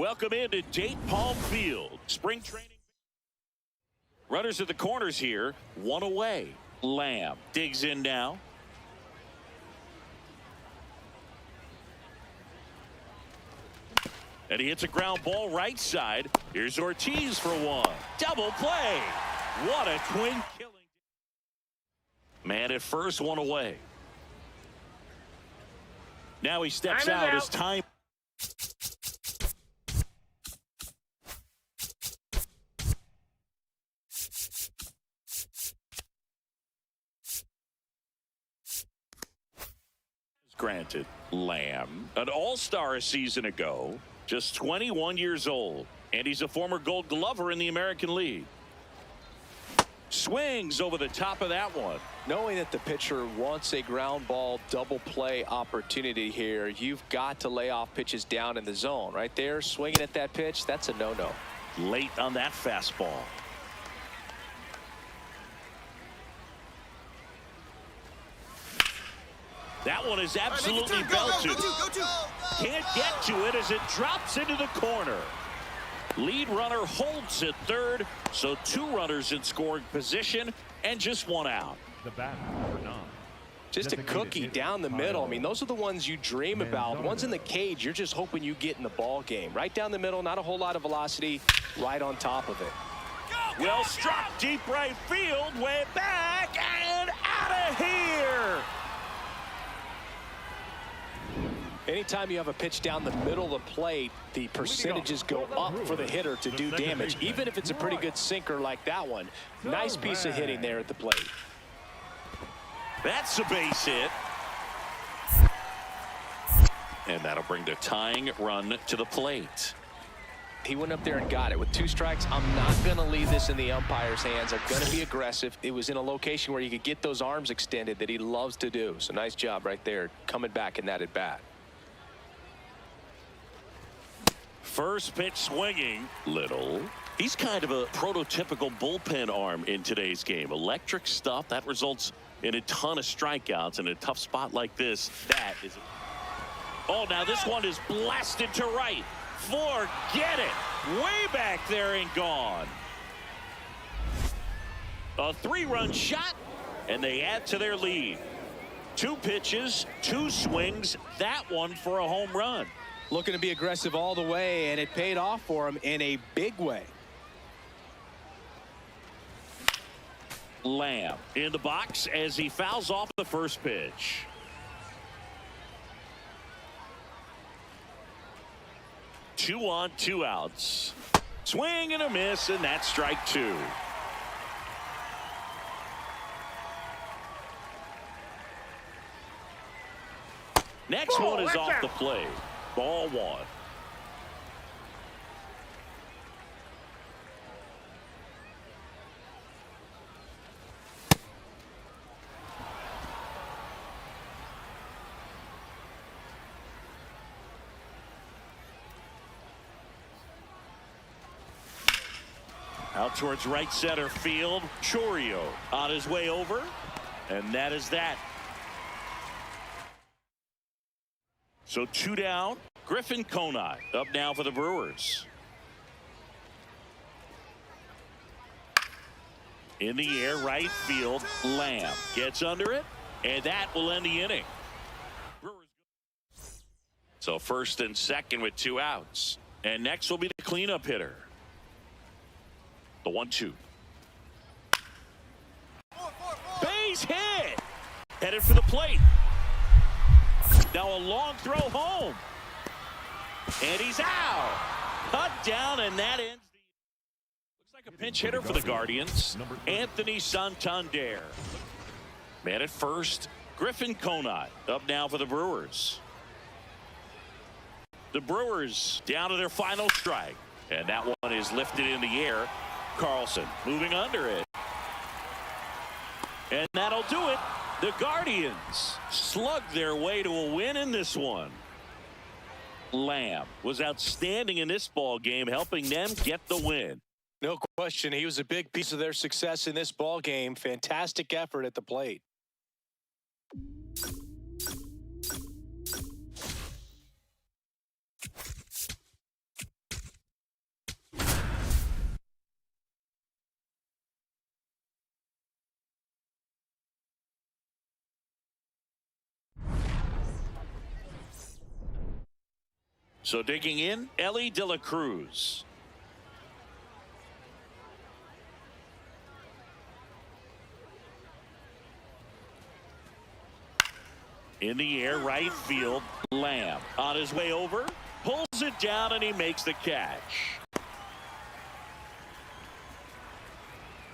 Welcome into Dayton Palm Field. Spring training. Runners at the corners here. One away. Lamb digs in now. And he hits a ground ball right side. Here's Ortiz for one. Double play. What a twin killing. Man at first, one away. Now he steps out as time. Granted, Lamb, an all-star a season ago, just 21 years old, and he's a former Gold Glover in the American League. Swings over the top of that one. Knowing that the pitcher wants a ground ball double play opportunity here, you've got to lay off pitches down in the zone. Right there, swinging at that pitch, that's a no-no. Late on that fastball. That one is absolutely belted. Can't get to it as it drops into the corner. Lead runner holds at third, so two runners in scoring position and just one out. The batter, number 9. Just a cookie down the middle. I mean, those are the ones you dream about. The ones in the cage, you're just hoping you get in the ball game. Right down the middle, not a whole lot of velocity, right on top of it. Well struck, deep right field, way back and out of here. Anytime you have a pitch down the middle of the plate, the percentages go up for the hitter to do damage, even if it's a pretty good sinker like that one. Nice piece of hitting there at the plate. That's a base hit. And that'll bring the tying run to the plate. He went up there and got it. With 2 strikes, I'm not going to leave this in the umpire's hands. I'm going to be aggressive. It was in a location where you could get those arms extended that he loves to do. So nice job right there coming back in that at bat. First pitch swinging. Little. He's kind of a prototypical bullpen arm in today's game. Electric stuff that results in a ton of strikeouts in a tough spot like this. That is. Oh, now this one is blasted to right. Forget it. Way back there and gone. A 3-run shot, and they add to their lead. 2 pitches, 2 swings. That one for a home run. Looking to be aggressive all the way, and it paid off for him in a big way. Lamb in the box as he fouls off the first pitch. Two on, 2 outs. Swing and a miss, and that's strike 2. Next one is off the plate. Ball 1. Out towards right center field. Chorio on his way over. And that is that. So 2 down. Griffin Conine up now for the Brewers. In the air, right field. Lamb gets under it, and that will end the inning. So first and second with 2 outs. And next will be the cleanup hitter. The 1-2. Base hit. Headed for the plate. Now a long throw home. And he's out. Cut down, and that ends the. Looks like a pinch hitter for the Guardians. Anthony Santander. Man at first. Griffin Conine up now for the Brewers. The Brewers down to their final strike. And that one is lifted in the air. Carlson moving under it. And that'll do it. The Guardians slug their way to a win in this one. Lamb was outstanding in this ball game, helping them get the win. No question. He was a big piece of their success in this ball game. Fantastic effort at the plate. So digging in, Ellie De La Cruz. In the air, right field, Lamb. On his way over, pulls it down, and he makes the catch.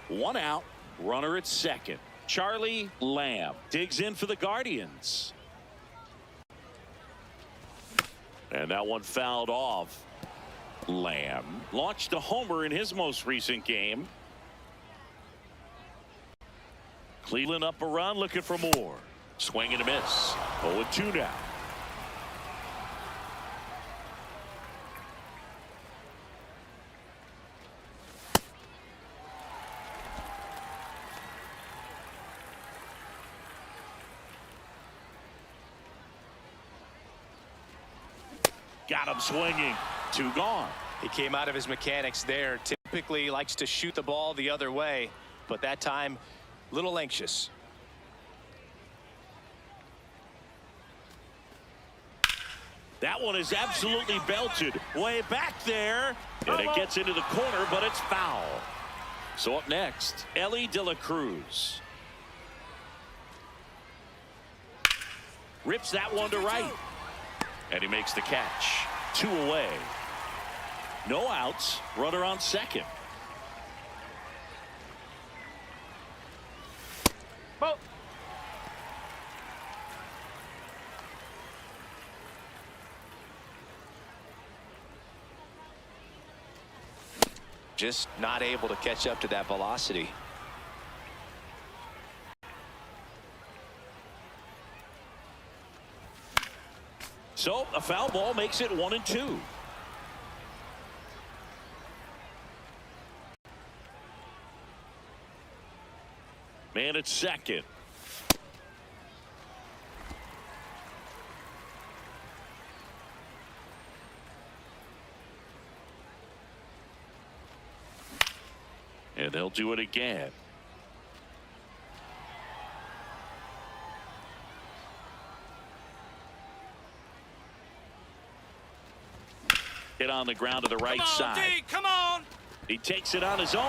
One out, runner at second. Charlie Lamb digs in for the Guardians. And that one fouled off. Lamb launched a homer in his most recent game. Cleveland up a run, looking for more. Swing and a miss. 0-2 now. Got him swinging. 2 gone. He came out of his mechanics there. Typically likes to shoot the ball the other way, but that time a little anxious. That one is absolutely belted way back there, and it gets into the corner, but it's foul. So up next, Ellie De La Cruz. Rips that one to right, and he makes the catch. 2 away. No outs, runner on second. Well, just not able to catch up to that velocity. So a foul ball makes it 1-2. Man at second. And they'll do it again. Hit on the ground to the right side. D, come on. He takes it on his own.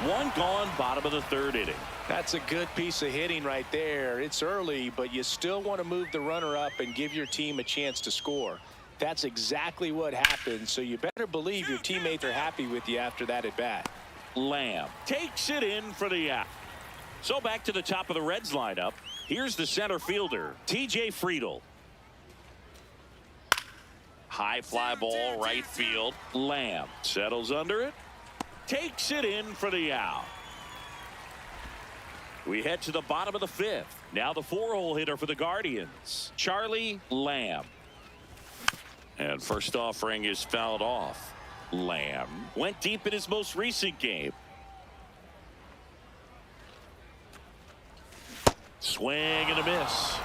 1 gone, bottom of the 3rd inning. That's a good piece of hitting right there. It's early, but you still want to move the runner up and give your team a chance to score. That's exactly what happened, so you better believe your teammates are happy with you after that at bat. Lamb takes it in for the out. So back to the top of the Reds lineup. Here's the center fielder, TJ Friedl. High fly ball, right field. Lamb settles under it. Takes it in for the out. We head to the bottom of the 5th. Now the 4-hole hitter for the Guardians, Charlie Lamb. And first offering is fouled off. Lamb went deep in his most recent game. Swing and a miss.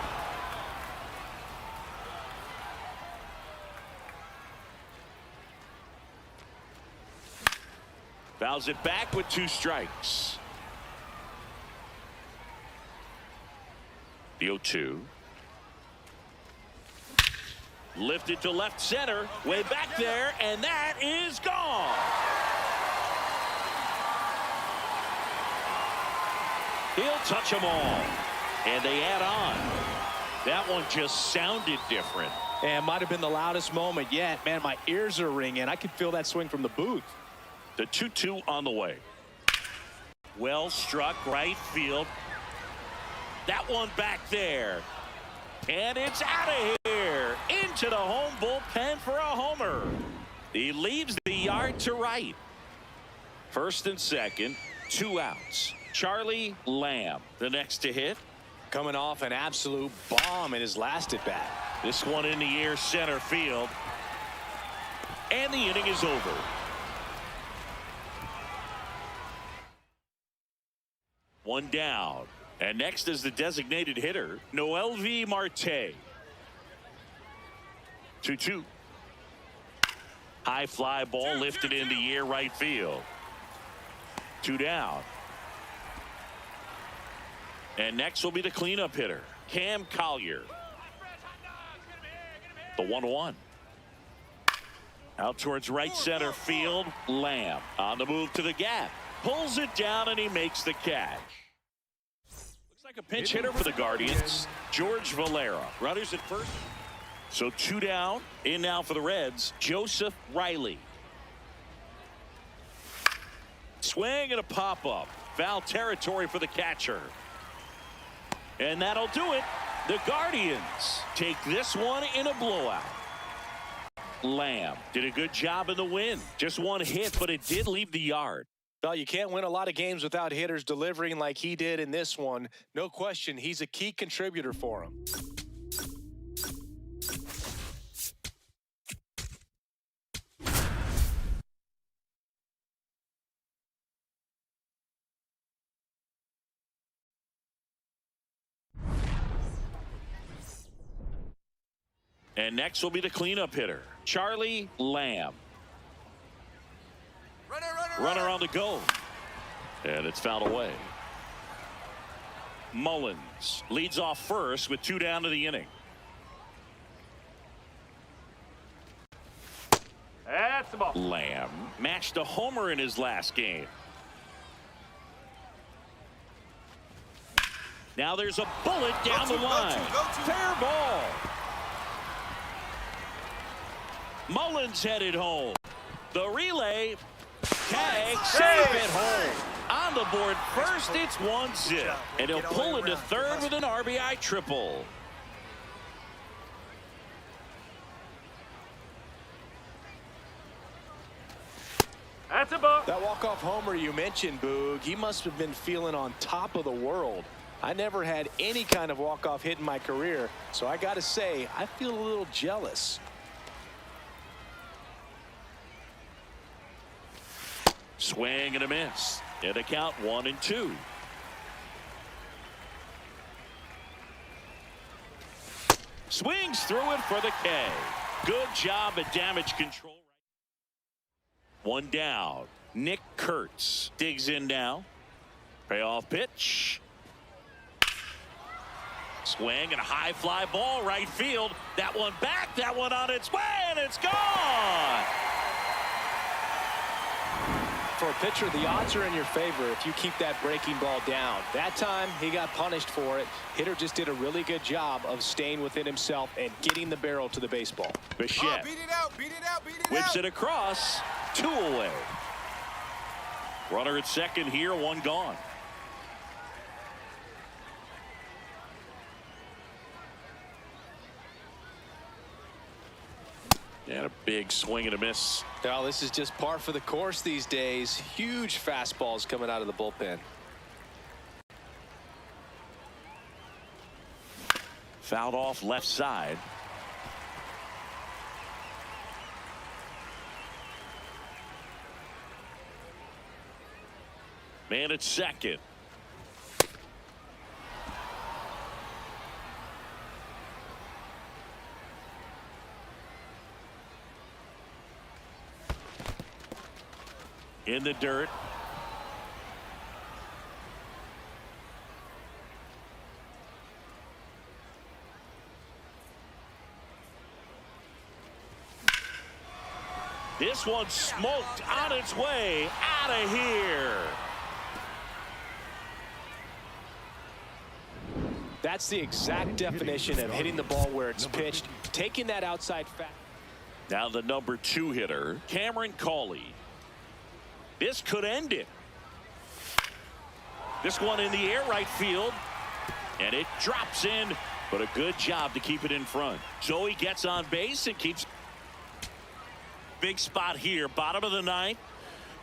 Fouls it back with 2 strikes. The 0-2. Lifted to left center, way back there, and that is gone. He'll touch them all, and they add on. That one just sounded different. And might have been the loudest moment yet. Man, my ears are ringing. I could feel that swing from the booth. The 2-2 on the way. Well struck, right field. That one back there. And it's out of here. Into the home bullpen for a homer. He leaves the yard to right. First and second, 2 outs. Charlie Lamb, the next to hit. Coming off an absolute bomb in his last at bat. This one in the air, center field. And the inning is over. One down. And next is the designated hitter, Noelvi Marte. 2-2. High fly ball lifted in the air, right field. 2 down. And next will be the cleanup hitter, Cam Collier. The 1-1. Out towards right center field. Lamb on the move to the gap. Pulls it down and he makes the catch. Looks like a pinch hitter for the Guardians. George Valera. Runners at first. So 2 down. In now for the Reds. Joseph Riley. Swing and a pop-up. Foul territory for the catcher. And that'll do it. The Guardians take this one in a blowout. Lamb did a good job in the win. Just one hit, but it did leave the yard. Well, you can't win a lot of games without hitters delivering like he did in this one. No question, he's a key contributor for him. And next will be the cleanup hitter, Charlie Lamb. Runner on the go. And it's fouled away. Mullins leads off first with 2 down to the inning. That's the ball. Lamb matched a homer in his last game. Now there's a bullet down the line. Fair ball. Mullins headed home. The relay. Tag, save it home. On the board first, it's 1-0. And he'll pull into third with an RBI triple. That's a ball. That walk-off homer you mentioned, Boog, he must have been feeling on top of the world. I never had any kind of walk-off hit in my career, so I got to say, I feel a little jealous. Swing and a miss. And a count 1-2. Swings through it for the K. Good job at damage control. 1 down. Nick Kurtz digs in now. Payoff pitch. Swing and a high fly ball right field. That one back. That one on its way, and it's gone. For a pitcher, the odds are in your favor if you keep that breaking ball down. That time, he got punished for it. Hitter just did a really good job of staying within himself and getting the barrel to the baseball. Bichette Beat it out, beat it out, beat it whips out. it across. 2 away. Runner at second here, 1 gone. And a big swing and a miss. Well, this is just par for the course these days. Huge fastballs coming out of the bullpen. Fouled off left side. Man at second. In the dirt. This one smoked on its way out of here. That's the exact definition of hitting the ball where it's pitched, taking that outside fast. Now the number 2 hitter, Cameron Cawley. This could end it. This one in the air right field. And it drops in. But a good job to keep it in front. Joey gets on base and keeps. Big spot here. Bottom of the 9th.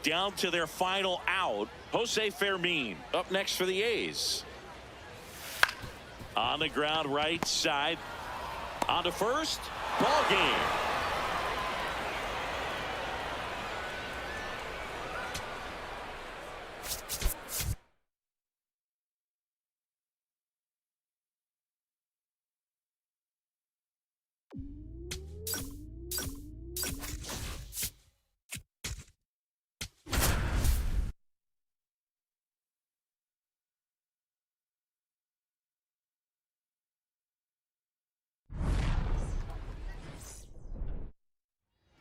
Down to their final out. Jose Fermin up next for the A's. On the ground right side. On to first. Ball game.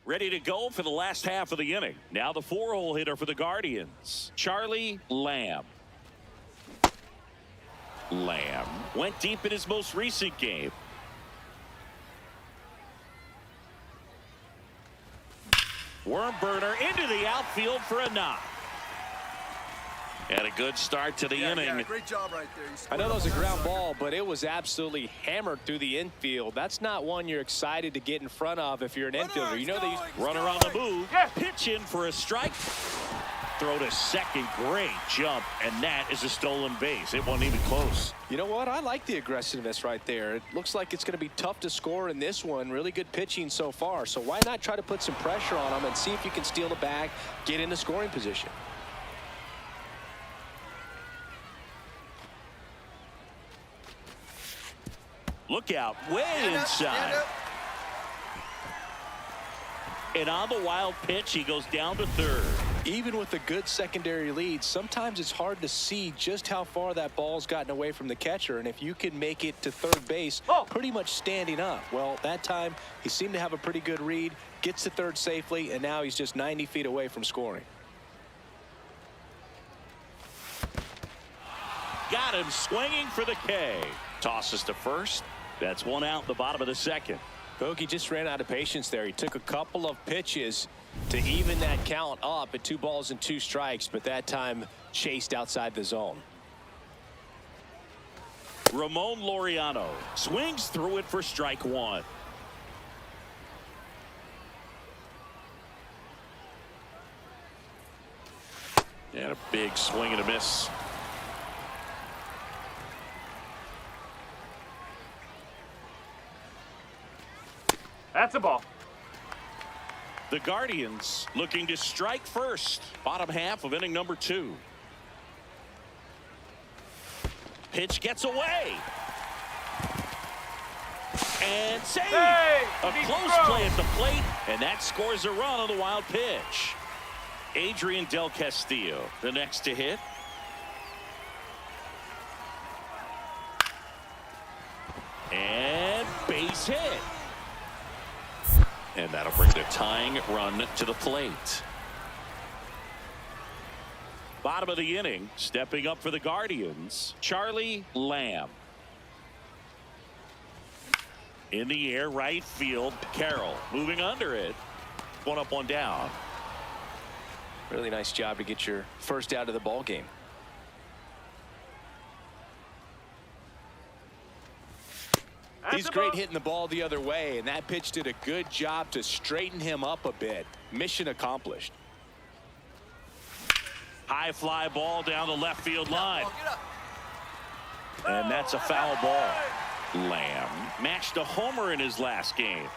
ready to go for the last half of the inning. Now the 4-hole hitter for the Guardians, Charlie Lamb. Lamb went deep in his most recent game. Worm burner into the outfield for a knock. And a good start to the inning. Yeah, great job right there. I know that was a ground ball, but it was absolutely hammered through the infield. That's not one you're excited to get in front of if you're an infielder. You know that he's runner on the move. Pitch in for a strike. Throw to second. Great jump. And that is a stolen base. It wasn't even close. You know what? I like the aggressiveness right there. It looks like it's going to be tough to score in this one. Really good pitching so far. So why not try to put some pressure on him and see if you can steal the bag, get in the scoring position. Look out, way inside. And on the wild pitch, he goes down to third. Even with a good secondary lead, sometimes it's hard to see just how far that ball's gotten away from the catcher. And if you can make it to third base, pretty much standing up. Well, that time he seemed to have a pretty good read, gets to third safely, and now he's just 90 feet away from scoring. Got him swinging for the K. Tosses to first. That's one out in the bottom of the second. Bogey just ran out of patience there. He took a couple of pitches to even that count up at 2 balls and 2 strikes, but that time chased outside the zone. Ramon Laureano swings through it for strike 1. And a big swing and a miss. That's a ball. The Guardians looking to strike first. Bottom half of inning number 2. Pitch gets away. And save. Hey, a close play at the plate. And that scores a run on the wild pitch. Adrian Del Castillo, the next to hit. And base hit. And that'll bring the tying run to the plate. Bottom of the inning, stepping up for the Guardians, Charlie Lamb. In the air, right field, Carroll moving under it. One up, one down. Really nice job to get your first out of the ball game. He's great hitting the ball the other way, and that pitch did a good job to straighten him up a bit. Mission accomplished. High fly ball down the left field line. And that's a foul ball. Lamb matched a homer in his last game.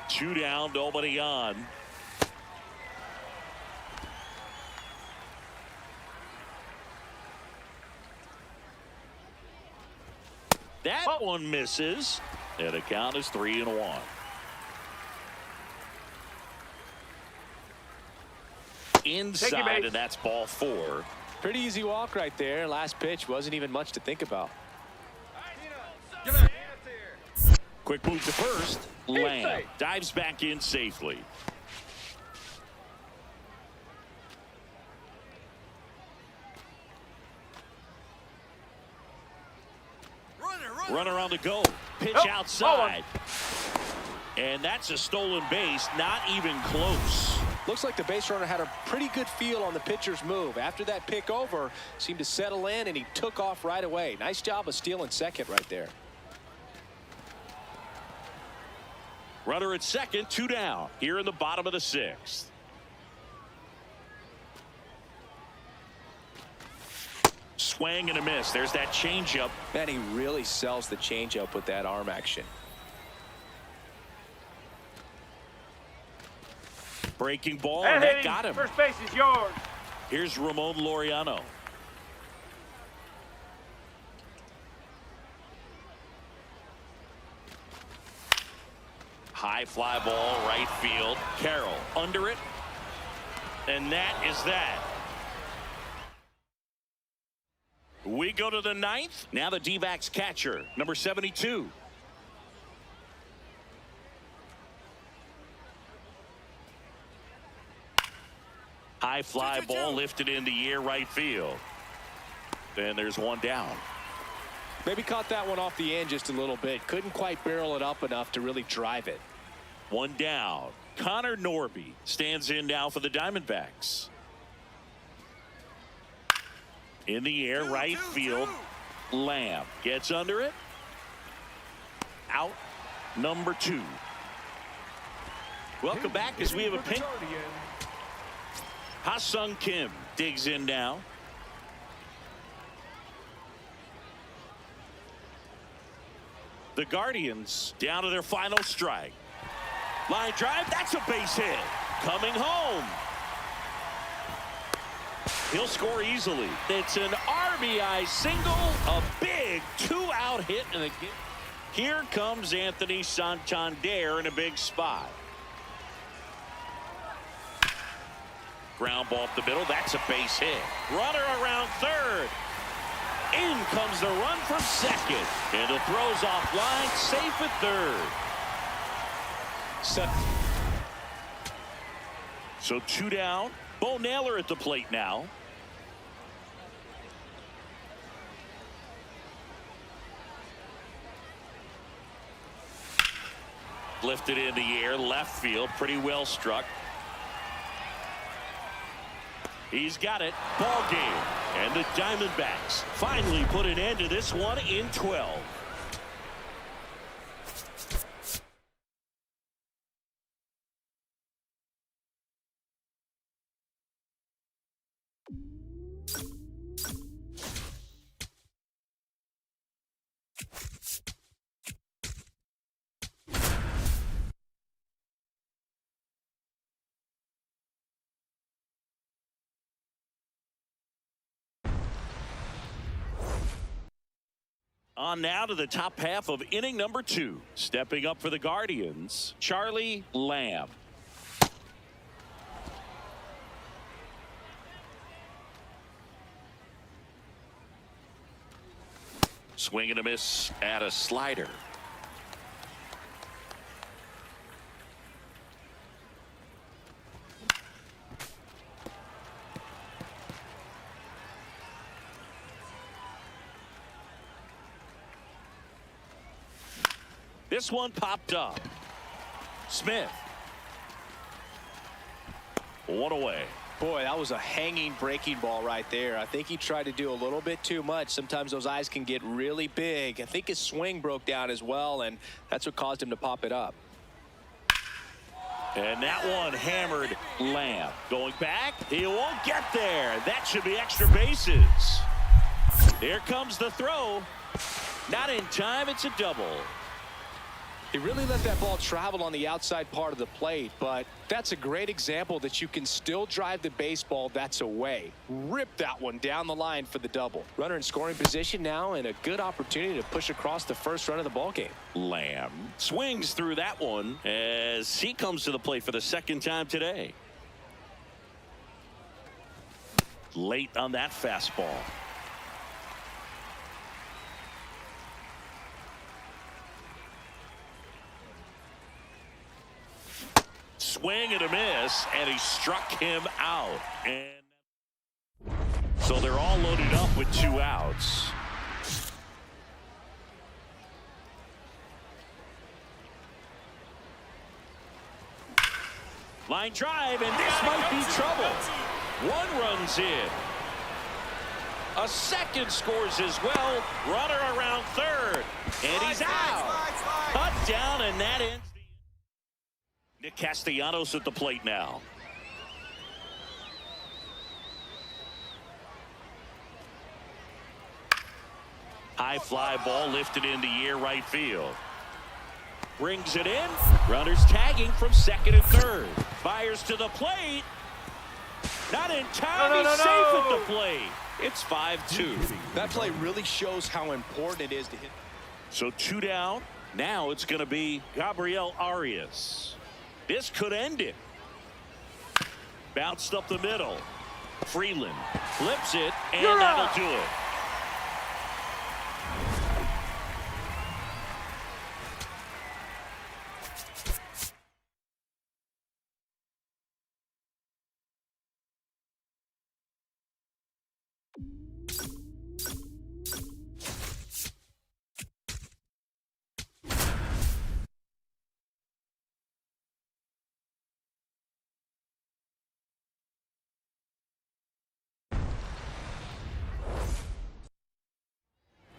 2 down, nobody on. That one misses, and the count is 3-1. Inside, and that's ball 4. Pretty easy walk right there. Last pitch wasn't even much to think about. Quick move to first. Lamb dives back in safely. Runner on the go. Pitch outside. And that's a stolen base. Not even close. Looks like the base runner had a pretty good feel on the pitcher's move. After that pick over, seemed to settle in, and he took off right away. Nice job of stealing second right there. Runner at second, 2 down. Here in the bottom of the 6th. Swing and a miss. There's that changeup. Man, he really sells the changeup with that arm action. Breaking ball, and that got him. First base is yours. Here's Ramon Laureano. High fly ball, right field. Carroll under it. And that is that. We go to the 9th. Now the D-backs catcher, number 72. High fly ball lifted in the air right field. Then there's one down. Maybe caught that one off the end just a little bit. Couldn't quite barrel it up enough to really drive it. One down. Connor Norby stands in now for the Diamondbacks. In the air, right field. Lamb gets under it. Out. Number 2. Welcome back as we have a pink. Ha-Sung Kim digs in now. The Guardians down to their final strike. Line drive, that's a base hit. Coming home. He'll score easily. It's an RBI single, a big 2-out hit. And again, here comes Anthony Santander in a big spot. Ground ball up the middle, that's a base hit. Runner around third. In comes the run from second. And it throws offline, safe at third. So 2 down. Bo Naylor at the plate now. Lifted in the air, left field, pretty well struck. He's got it. Ball game. And the Diamondbacks finally put an end to this one in 12. On now to the top half of inning number 2. Stepping up for the Guardians, Charlie Lamb. Swing and a miss at a slider. This one popped up. Smith. One away. Boy, that was a hanging breaking ball right there. I think he tried to do a little bit too much. Sometimes those eyes can get really big. I think his swing broke down as well, and that's what caused him to pop it up. And that one hammered Lamb. Going back, he won't get there. That should be extra bases. Here comes the throw. Not in time, it's a double. He really let that ball travel on the outside part of the plate, but that's a great example that you can still drive the baseball that's away. Rip that one down the line for the double. Runner in scoring position now, and a good opportunity to push across the first run of the ball game. Lamb swings through that one as he comes to the plate for the second time today. Late on that fastball. Swing and a miss, and he struck him out. And so they're all loaded up with 2 outs. Line drive, and this might be trouble. 1 runs in. A second scores as well. Runner around third, and he's out. Cut down, and that ends. Nick Castellanos at the plate now. High fly ball lifted in the air right field. Brings it in. Runners tagging from second and third. Fires to the plate. Not in time. He's safe at the plate. It's 5-2. That play really shows how important it is to hit. So 2 down. Now it's going to be Gabriel Arias. This could end it. Bounced up the middle. Freeland flips it, and that'll do it.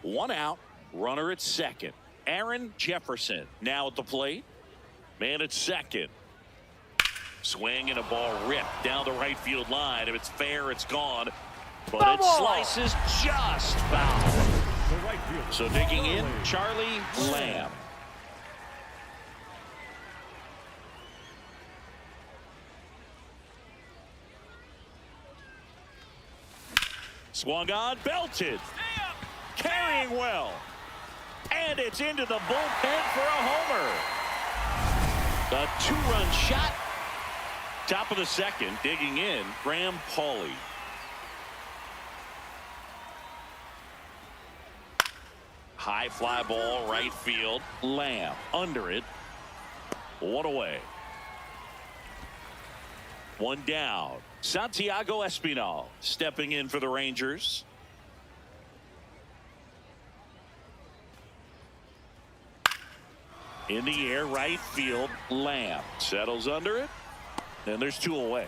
One out, runner at second. Aaron Jefferson now at the plate. Man at second. Swing and a ball ripped down the right field line. If it's fair, it's gone. But it slices just foul. So digging in, Charlie Lamb. Swung on, belted. Carrying well. And it's into the bullpen for a homer. A two-run shot. Top of the second, digging in, Graham Pauley. High fly ball, right field. Lamb under it. One away. One down. Santiago Espinal stepping in for the Rangers. In the air, right field. Lamb settles under it. And there's two away.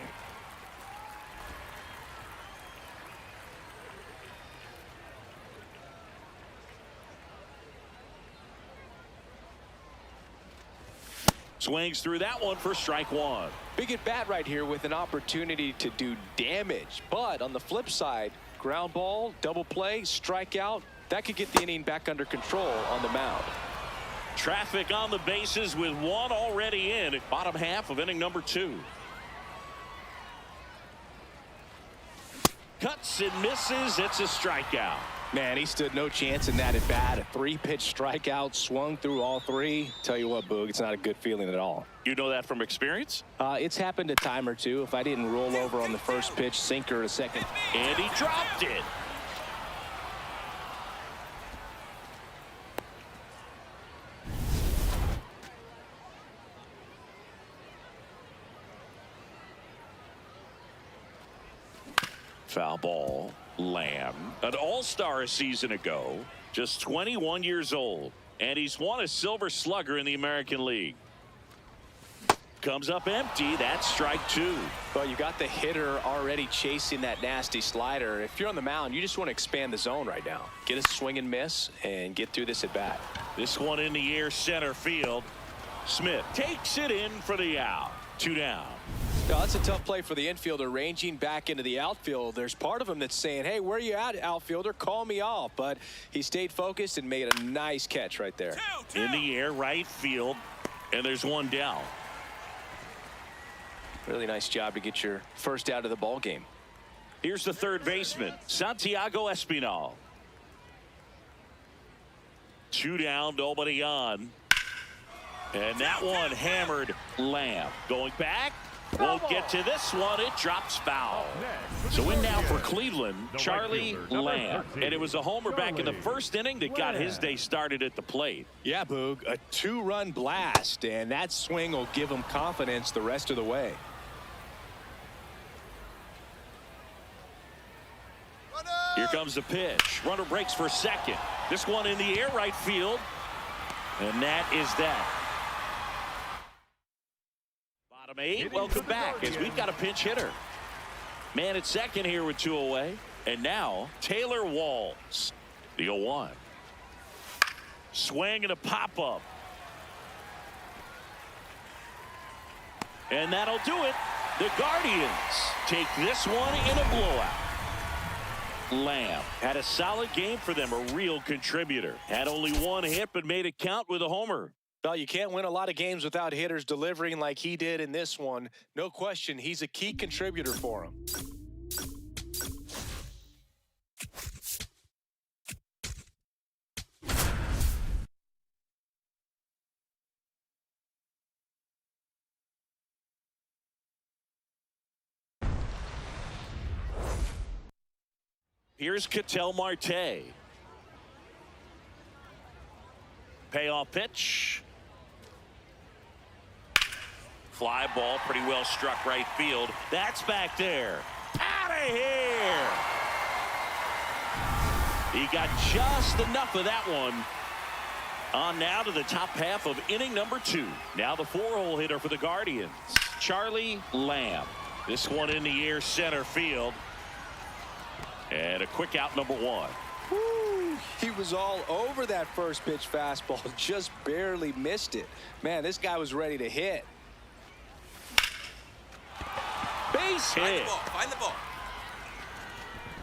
Swings through that one for strike one. Big at bat right here with an opportunity to do damage. But on the flip side, ground ball, double play, strikeout, that could get the inning back under control on the mound. Traffic on the bases with one already in. Bottom half of inning number 2. Cuts and misses. It's a strikeout. Man, he stood no chance in that at bat. A 3-pitch strikeout, swung through all 3. Tell you what, Boog, it's not a good feeling at all. You know that from experience? It's happened a time or two. If I didn't roll over on the first pitch, sinker a second. And he dropped it. Foul ball. Lamb, an all-star a season ago, just 21 years old, and he's won a Silver Slugger in the American League. Comes up empty. That's strike 2. Well, you got the hitter already chasing that nasty slider. If you're on the mound, you just want to expand the zone right now. Get a swing and miss and get through this at bat. This one in the air, center field. Smith takes it in for the out. 2 down. Now, that's a tough play for the infielder, ranging back into the outfield. There's part of him that's saying, hey, where you at, outfielder? Call me off. But he stayed focused and made a nice catch right there. In the air, right field, and there's one down. Really nice job to get your first out of the ball game. Here's the third baseman, Santiago Espinal. 2 down, nobody on. And that one hammered Lamb. Going back. Won't get to this one. It drops foul. So in now for Cleveland, Charlie Lamb. And it was a homer back in the first inning that got his day started at the plate. Yeah, Boog, a 2-run blast, and that swing will give him confidence the rest of the way. Here comes the pitch. Runner breaks for second. This one in the air, right field. And that is that. Bottom 8, welcome back as we've got a pinch hitter. Man at second here with 2 away. And now Taylor Walls, the 0-1. Swing and a pop-up. And that'll do it. The Guardians take this one in a blowout. Lamb had a solid game for them, a real contributor. Had only 1 hit but made it count with a homer. Well, you can't win a lot of games without hitters delivering like he did in this one. No question, he's a key contributor for him. Here's Ketel Marte. Payoff pitch. Fly ball, pretty well struck right field. That's back there. Out of here. He got just enough of that one. On now to the top half of inning number 2. Now the 4-hole hitter for the Guardians, Charlie Lamb. This one in the air, center field. And a quick out, number 1. Woo, He was all over that first pitch fastball, just barely missed it. Man, this guy was ready to hit. Base hit. Find the ball.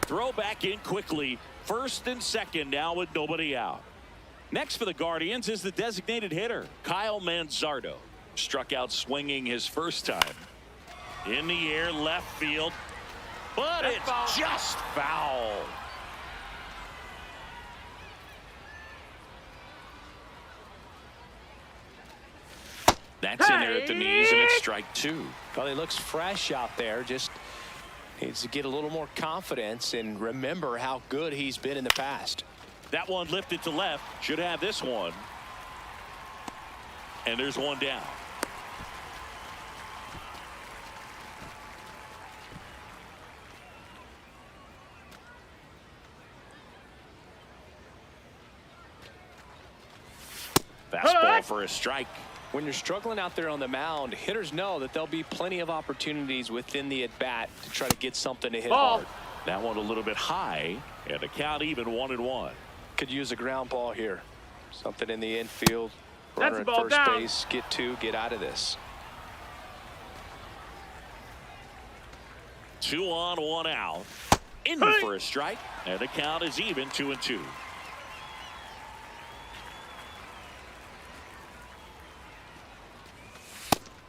Throw back in quickly. First and second now with nobody out. Next for the Guardians is the designated hitter, Kyle Manzardo. Struck out swinging his first time. In the air, left field. But it's foul. Just foul. That's in there at the knees, and it's strike two. Well, he looks fresh out there. Just needs to get a little more confidence and remember how good he's been in the past. That one lifted to left. Should have this one. And there's one down. Fastball for a strike. When you're struggling out there on the mound, hitters know that there'll be plenty of opportunities within the at-bat to try to get something to hit hard. That one a little bit high, and the count even 1-1. Could use a ground ball here. Something in the infield. That's Runner a at ball first down. base. Get two. Get out of this. 2 on, 1 out. In for a strike, and the count is even 2-2.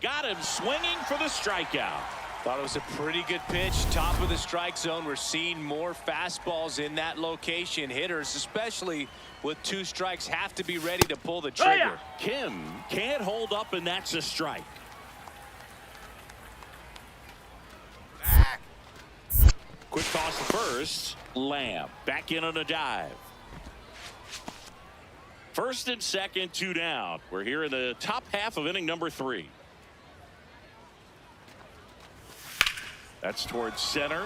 Got him swinging for the strikeout. Thought it was a pretty good pitch. Top of the strike zone. We're seeing more fastballs in that location. Hitters, especially with 2 strikes, have to be ready to pull the trigger. Kim can't hold up, and that's a strike. Quick toss to first. Lamb back in on a dive. First and second, 2 down. We're here in the top half of inning number 3. That's towards center.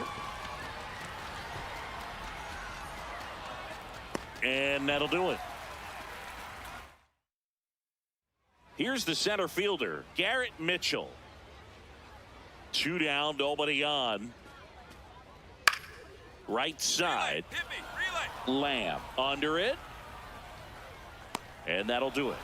And that'll do it. Here's the center fielder, Garrett Mitchell. 2 down, nobody on. Right side. Lamb under it. And that'll do it.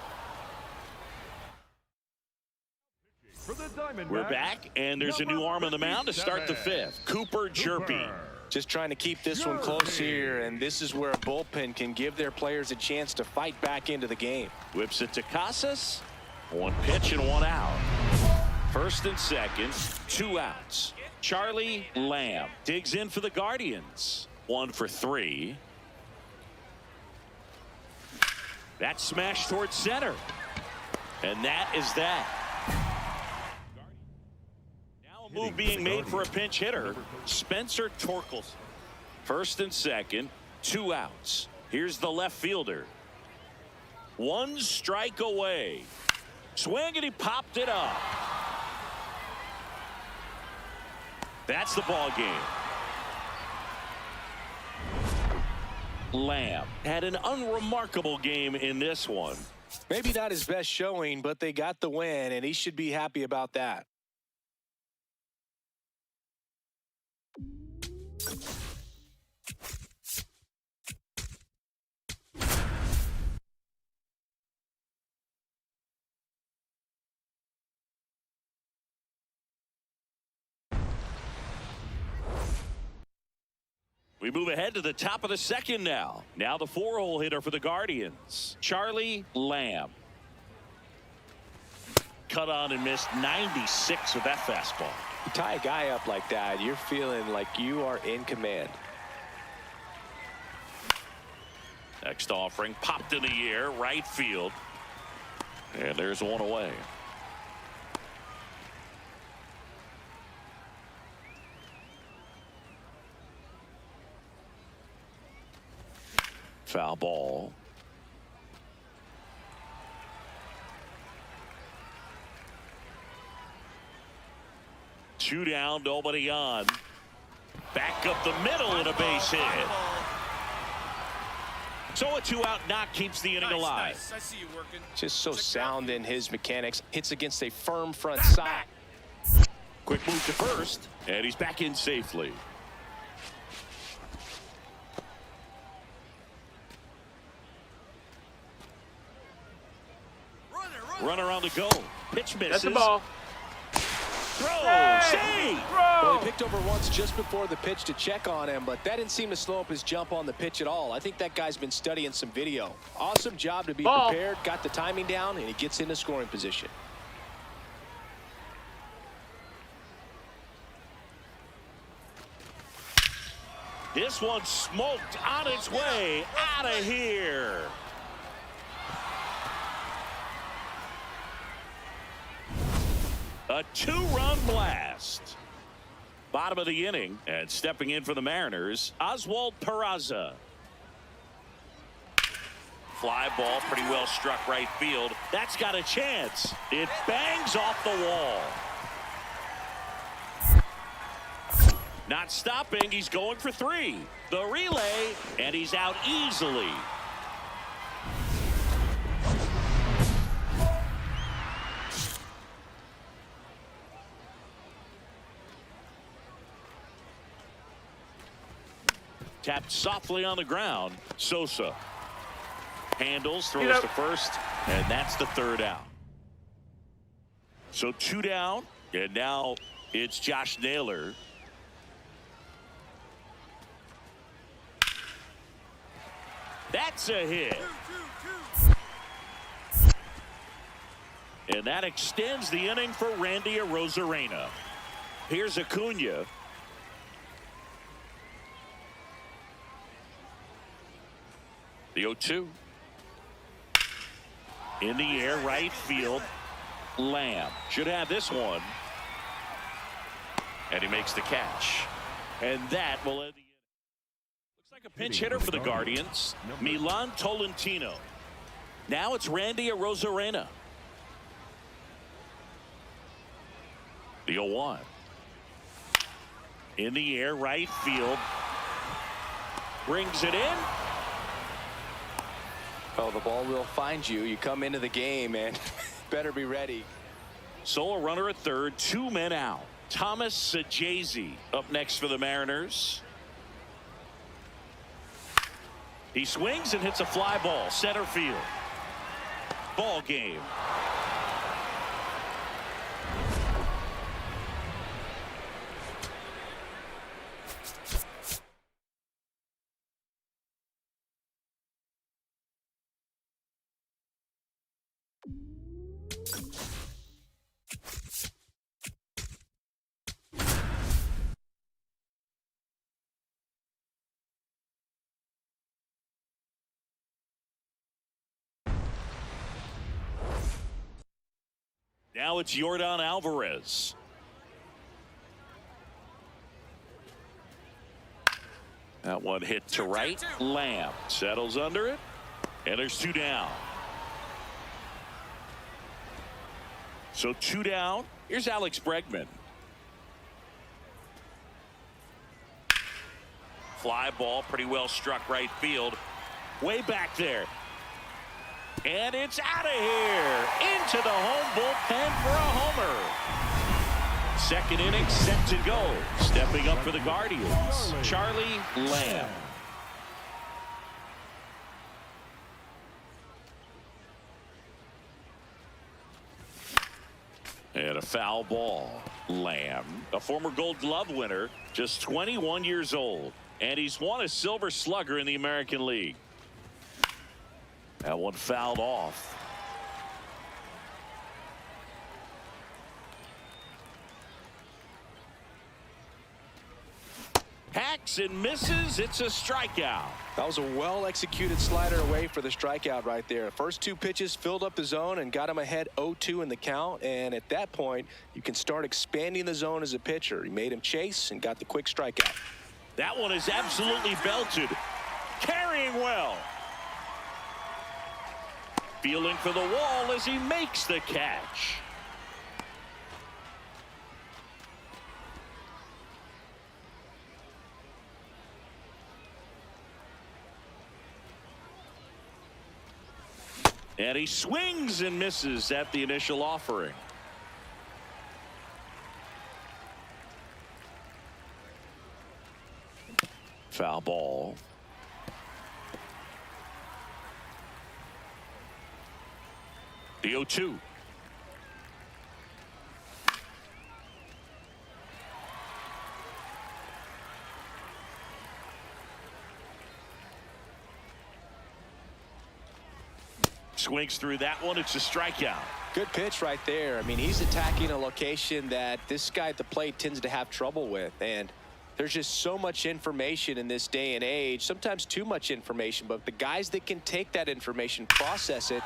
We're back, and there's a new arm on the mound to start the 5th. Cooper Jerpy. Just trying to keep this one close here, and this is where a bullpen can give their players a chance to fight back into the game. Whips it to Casas. 1 pitch and 1 out. First and second, 2 outs. Charlie Lamb digs in for the Guardians. 1 for 3. That smash towards center. And that is that. Now a move being made for a pinch hitter, Spencer Torkelson. First and second, 2 outs. Here's the left fielder. 1 strike away. Swing, and he popped it up. That's the ball game. Lamb had an unremarkable game in this one. Maybe not his best showing, but they got the win, and he should be happy about that. We move ahead to the top of the second now. Now the 4-hole hitter for the Guardians, Charlie Lamb. Cut on and missed 96 with that fastball. You tie a guy up like that, you're feeling like you are in command. Next offering popped in the air, right field. And there's 1 away. Foul ball. Two down, nobody on. Back up the middle and a base hit. So a 2-out knock keeps the inning alive. Nice. I see you working. Just so sound in his mechanics. Hits against a firm front side. Quick move to first, and he's back in safely. Runner on the go. Pitch misses. That's the ball. Throw. Hey! Save. Well, Throw! he picked over once just before the pitch to check on him, but that didn't seem to slow up his jump on the pitch at all. I think that guy's been studying some video. Awesome job to be Ball. prepared, got the timing down, and he gets into scoring position. This one smoked on its way out of here. A two-run blast. Bottom of the inning, and stepping in for the Mariners, Oswald Peraza. Fly ball, pretty well struck right field. That's got a chance. It bangs off the wall. Not stopping, he's going for three. The relay, and he's out easily. Tapped softly on the ground. Sosa handles, throws to first, and that's the third out. So two down, and now it's Josh Naylor. That's a hit. And that extends the inning for Randy Arozarena. Here's Acuna. The 0-2. In the air, right field. Lamb should have this one. And he makes the catch. And that will end the inning. Looks like a pinch hitter for the Guardians. Milan Tolentino. Now it's Randy Arozarena. The 0-1. In the air, right field. Brings it in. Oh, the ball will find you. You come into the game, and better be ready. So a runner at third, two men out. Thomas Sajazi up next for the Mariners. He swings and hits a fly ball, center field. Ball game. Now it's Yordan Alvarez. That one hit to right. Lamb settles under it. And there's two down. So two down. Here's Alex Bregman. Fly ball, pretty well struck right field. Way back there. And it's out of here. Into the home bullpen for a homer. Second inning set to go. Stepping up for the Guardians, Charlie Lamb. And a foul ball. Lamb, a former Gold Glove winner, just 21 years old. And he's won a Silver Slugger in the American League. That one fouled off. Hacks and misses. It's a strikeout. That was a well-executed slider away for the strikeout right there. First two pitches filled up the zone and got him ahead 0-2 in the count. And at that point, you can start expanding the zone as a pitcher. He made him chase and got the quick strikeout. That one is absolutely belted. Carrying well. Feeling for the wall as he makes the catch. And he swings and misses at the initial offering. Foul ball. The 0-2. Swings through that one. It's a strikeout. Good pitch right there. I mean, he's attacking a location that this guy at the plate tends to have trouble with. And there's just so much information in this day and age, sometimes too much information. But the guys that can take that information, process it.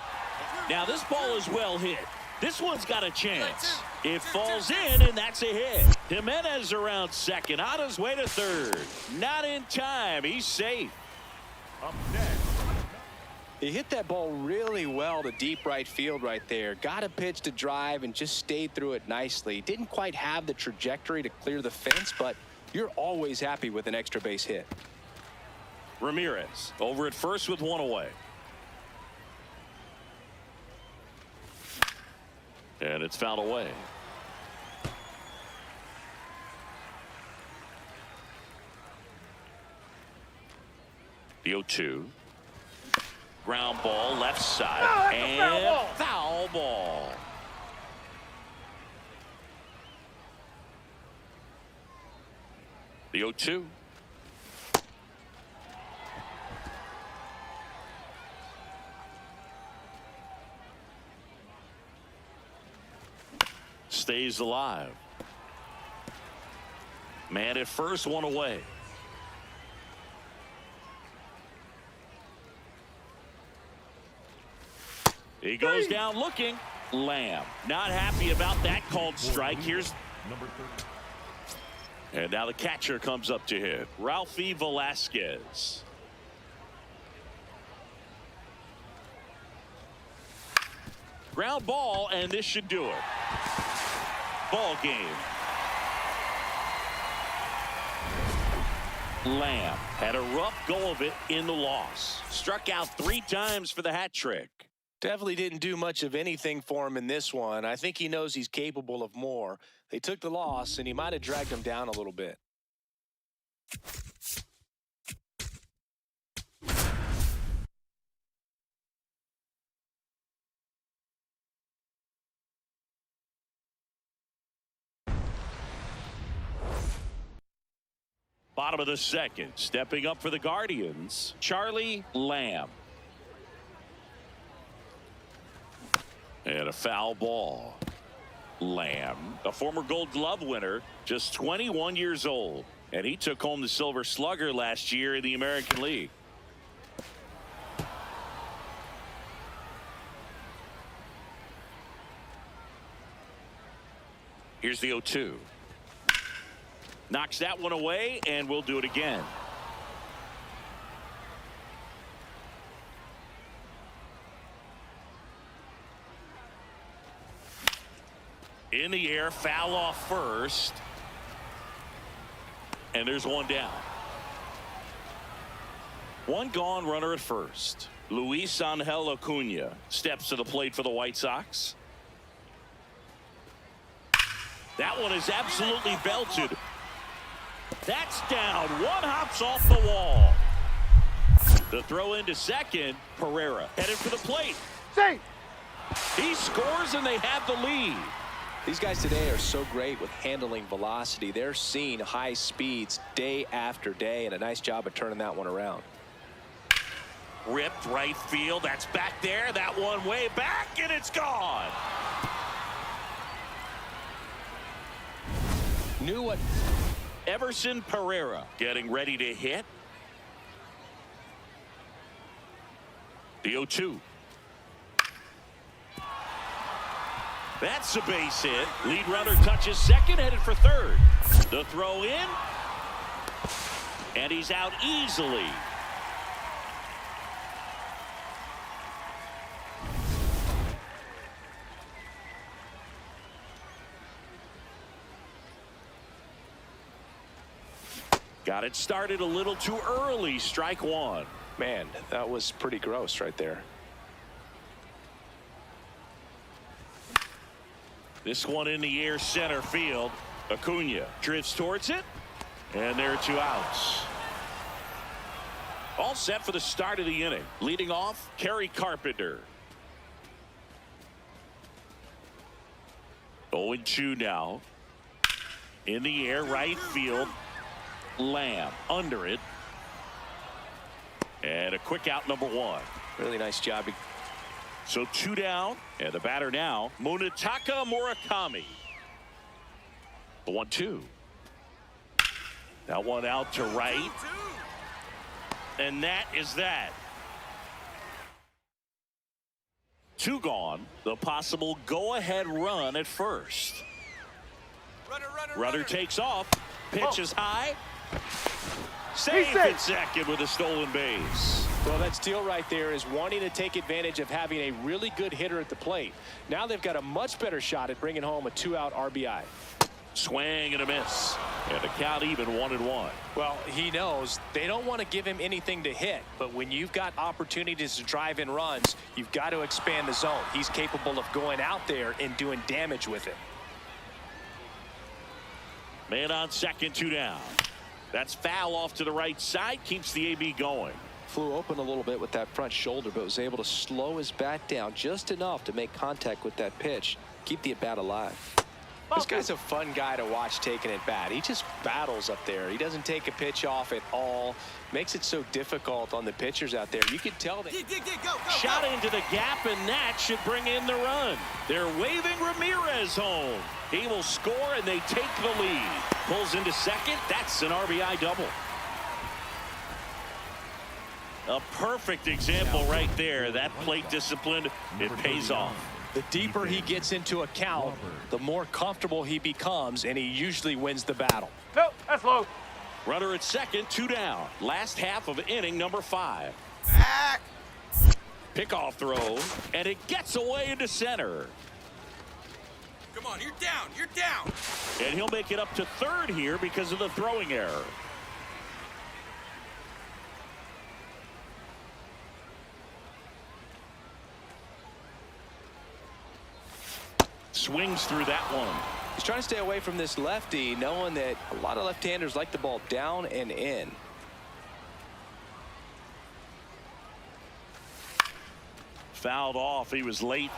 Now this ball is well hit. This one's got a chance. It falls in, and that's a hit. Jimenez around second, on his way to third. Not in time. He's safe. Up next. He hit that ball really well to deep right field right there. Got a pitch to drive and just stayed through it nicely. Didn't quite have the trajectory to clear the fence, but you're always happy with an extra base hit. Ramirez over at first with one away. And it's fouled away. The 0-2. Ground ball left side. And foul ball. The 0-2. Stays alive. Man at first, one away. He goes down looking. Lamb not happy about that called strike. Here's number 30. And now the catcher comes up to hit. Ralphie Velasquez. Ground ball, and this should do it. Ball game. Lamb had a rough go of it in the loss. Struck out 3 times for the hat trick. Definitely didn't do much of anything for him in this one. I think he knows he's capable of more. They took the loss, and he might have dragged him down a little bit. Bottom of the second, stepping up for the Guardians, Charlie Lamb. And a foul ball. Lamb, a former Gold Glove winner, just 21 years old. And he took home the Silver Slugger last year in the American League. Here's the 0-2. Knocks that one away, and we'll do it again. In the air, foul off first. And there's one down. One gone, runner at first. Luis Angel Acuna steps to the plate for the White Sox. That one is absolutely belted. That's down. One hops off the wall. The throw into second. Pereira headed for the plate. Safe. He scores, and they have the lead. These guys today are so great with handling velocity. They're seeing high speeds day after day, and a nice job of turning that one around. Ripped right field. That's back there. That one way back, and it's gone. Knew what? Everson Pereira getting ready to hit. The 0-2. That's a base hit. Lead runner touches second, headed for third. The throw in. And he's out easily. Got it started a little too early. Strike one. Man, that was pretty gross right there. This one in the air, center field. Acuna drifts towards it. And there are 2 outs. All set for the start of the inning. Leading off, Kerry Carpenter. 0-2 now. In the air, right field. Lamb under it. And a quick out, number 1. Really nice job So 2 down, and the batter now, Munetaka Murakami. The 1-2. That one out to right. And that is that. 2 gone. The possible go-ahead run at first. Runner takes off. Pitch is high. Safe at second with a stolen base. Well, that steal right there is wanting to take advantage of having a really good hitter at the plate. Now they've got a much better shot at bringing home a 2-out RBI. Swing and a miss. And the count even 1-1. Well, he knows they don't want to give him anything to hit, but when you've got opportunities to drive in runs, you've got to expand the zone. He's capable of going out there and doing damage with it. Man on second, 2 down. That's foul off to the right side, keeps the AB going. Flew open a little bit with that front shoulder, but was able to slow his bat down just enough to make contact with that pitch, keep the at-bat alive. This guy's a fun guy to watch taking at bat. He just battles up there. He doesn't take a pitch off at all. Makes it so difficult on the pitchers out there. You can tell that. Shot into the gap, and that should bring in the run. They're waving Ramirez home. He will score, and they take the lead. Pulls into second. That's an RBI double. A perfect example right there. That plate discipline, it pays off. The deeper he gets into a count, the more comfortable he becomes, and he usually wins the battle. No, that's low. Runner at second, 2 down. Last half of inning number 5. Pickoff throw, and it gets away into center. Come on, you're down, you're down. And he'll make it up to third here because of the throwing error. Swings through that one. He's trying to stay away from this lefty, knowing that a lot of left-handers like the ball down and in. Fouled off. He was late.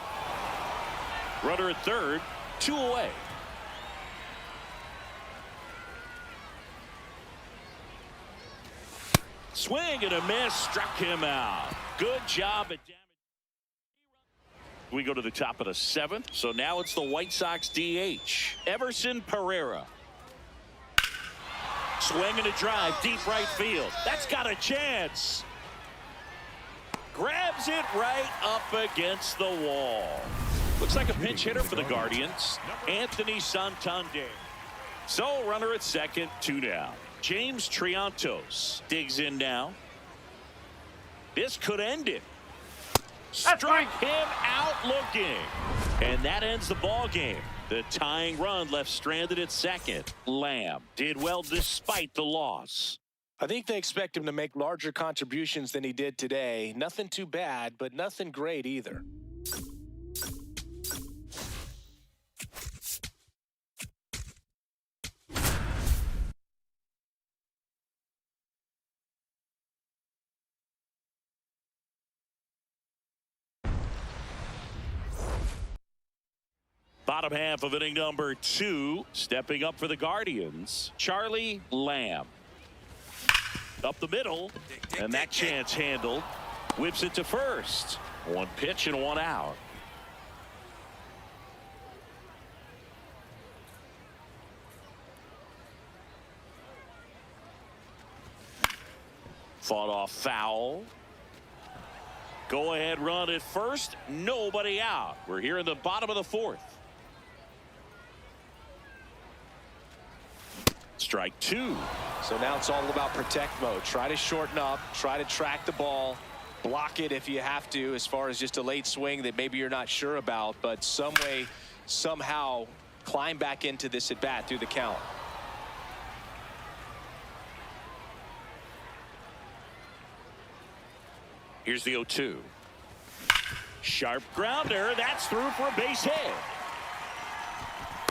Runner at third, 2 away. Swing and a miss, struck him out. Good job at damage. We go to the top of the 7th, so now it's the White Sox DH, Everson Pereira. Swing and a drive, deep right field. That's got a chance. Grabs it right up against the wall. Looks like a pinch hitter for the Guardians, Anthony Santander. So runner at second, 2 down. James Triantos digs in now. This could end it. Struck him out looking. And that ends the ball game. The tying run left stranded at second. Lamb did well despite the loss. I think they expect him to make larger contributions than he did today. Nothing too bad, but nothing great either. Bottom half of inning number 2. Stepping up for the Guardians, Charlie Lamb. Up the middle, and that chance handled. Whips it to first. 1 pitch and 1 out. Fought off foul. Go ahead run at first. Nobody out. We're here in the bottom of the 4th. Strike 2. So now it's all about protect mode. Try to shorten up, try to track the ball, block it if you have to, as far as just a late swing that maybe you're not sure about, but some way, somehow climb back into this at bat through the count. Here's the 0-2. Sharp grounder. That's through for a base hit.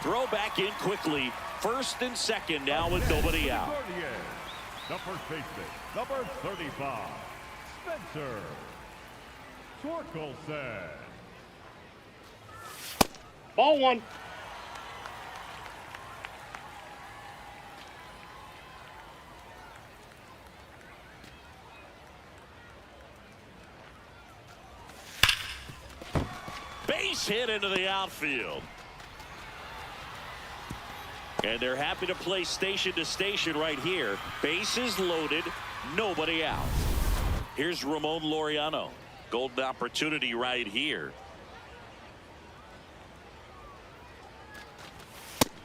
Throw back in quickly. First and second now with nobody out. The first baseman, number 35, Spencer Torkelson. Ball 1. hit into the outfield. And they're happy to play station to station right here. Bases loaded, nobody out. Here's Ramon Laureano. Golden opportunity right here.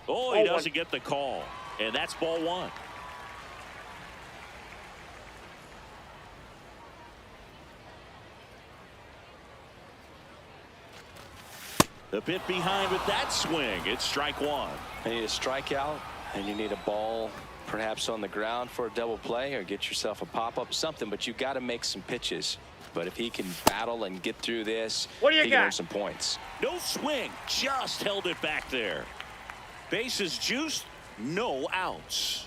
Oh, he doesn't get the call. And that's ball one. A bit behind with that swing. It's strike one. You need a strikeout, and you need a ball perhaps on the ground for a double play, or get yourself a pop-up, something, but you got to make some pitches. But if he can battle and get through this, he can earn some points. No swing, just held it back there. Bases juiced, no outs.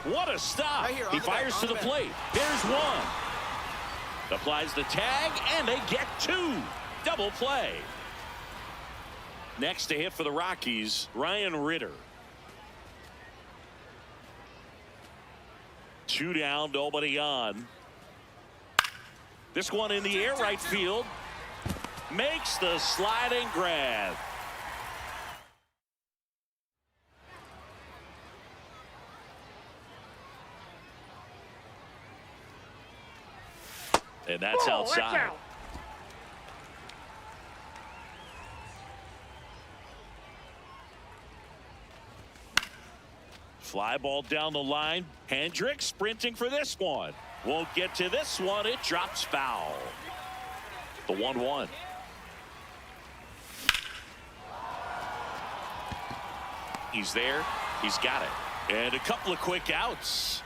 What a stop. Right here, He fires to the plate. There's one. Applies the tag, and they get two. Double play. Next to hit for the Rockies, Ryan Ritter. 2 down, nobody on. This one in the air, right field. Makes the sliding grab. And that's outside. Fly ball down the line. Hendricks sprinting for this one. Won't get to this one. It drops foul. The 1-1. He's there. He's got it. And a couple of quick outs.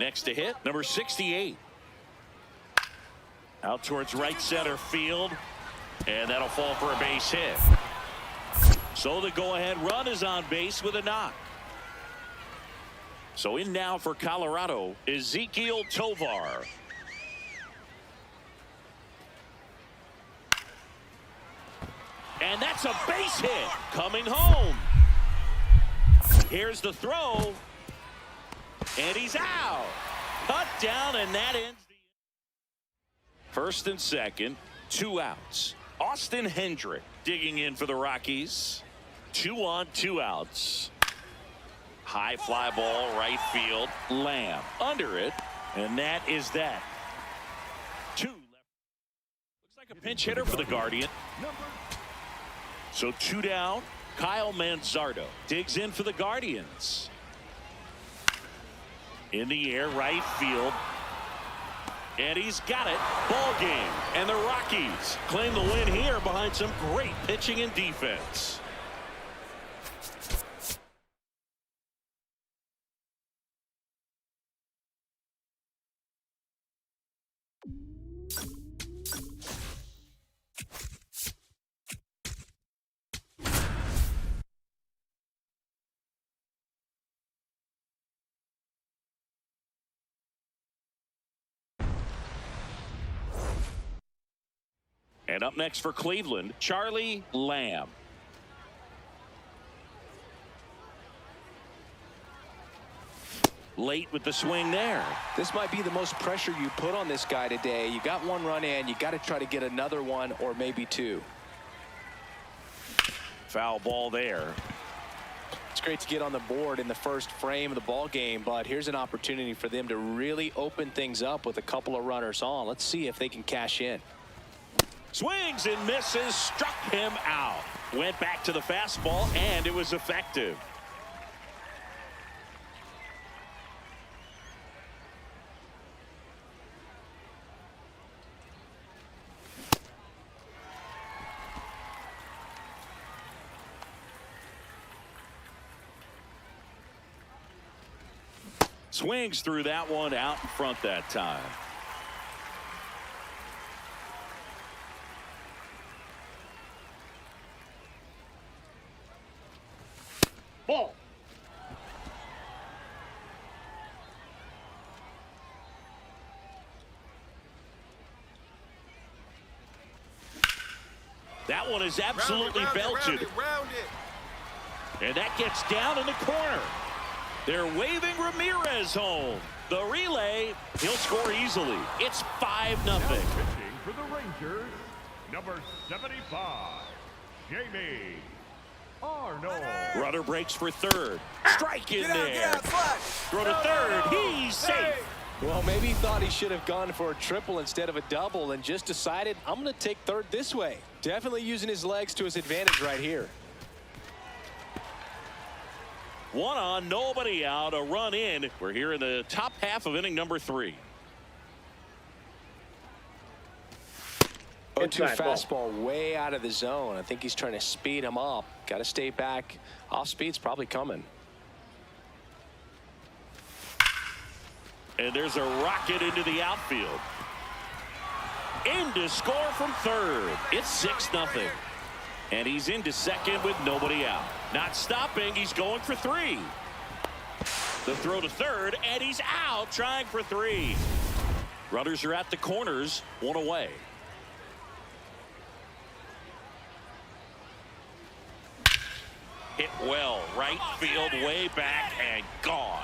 Next to hit, number 68. Out towards right center field. And that'll fall for a base hit. So the go-ahead run is on base with a knock. So in now for Colorado, Ezequiel Tovar. And that's a base hit coming home. Here's the throw. And he's out. Cut down, and that ends the first and second. 2 outs. Austin Hendrick digging in for the Rockies. 2 on, 2 outs. High fly ball, right field. Lamb under it, and that is that. 2 left. Looks like a pinch hitter for the Guardian. So 2 down. Kyle Manzardo digs in for the Guardians. In the air, right field. And he's got it. Ball game. And the Rockies claim the win here behind some great pitching and defense. And up next for Cleveland, Charlie Lamb. Late with the swing there. This might be the most pressure you put on this guy today. You got 1 run in, you got to try to get another one or maybe 2. Foul ball there. It's great to get on the board in the first frame of the ball game, but here's an opportunity for them to really open things up with a couple of runners on. Let's see if they can cash in. Swings and misses, struck him out. Went back to the fastball, and it was effective. Swings through that one, out in front that time. Ball. That one is absolutely belted. Round it. And that gets down in the corner. They're waving Ramirez home. The relay, he'll score easily. It's 5-0. Now pitching for the Rangers, number 75, Jamie Arnold. Runner breaks for third. Strike in there. Throw to third. He's safe. Well, maybe he thought he should have gone for a triple instead of a double and just decided, I'm going to take third this way. Definitely using his legs to his advantage right here. One on, nobody out, a run in. We're here in the top half of inning number 3. 0-2 fastball way out of the zone. I think he's trying to speed him up. Got to stay back. Off speed's probably coming. And there's a rocket into the outfield. In to score from third. It's 6-0. And he's into second with nobody out. Not stopping. He's going for 3. The throw to third, and he's out trying for 3. Runners are at the corners, 1 away. Hit well, right field, way back, and gone.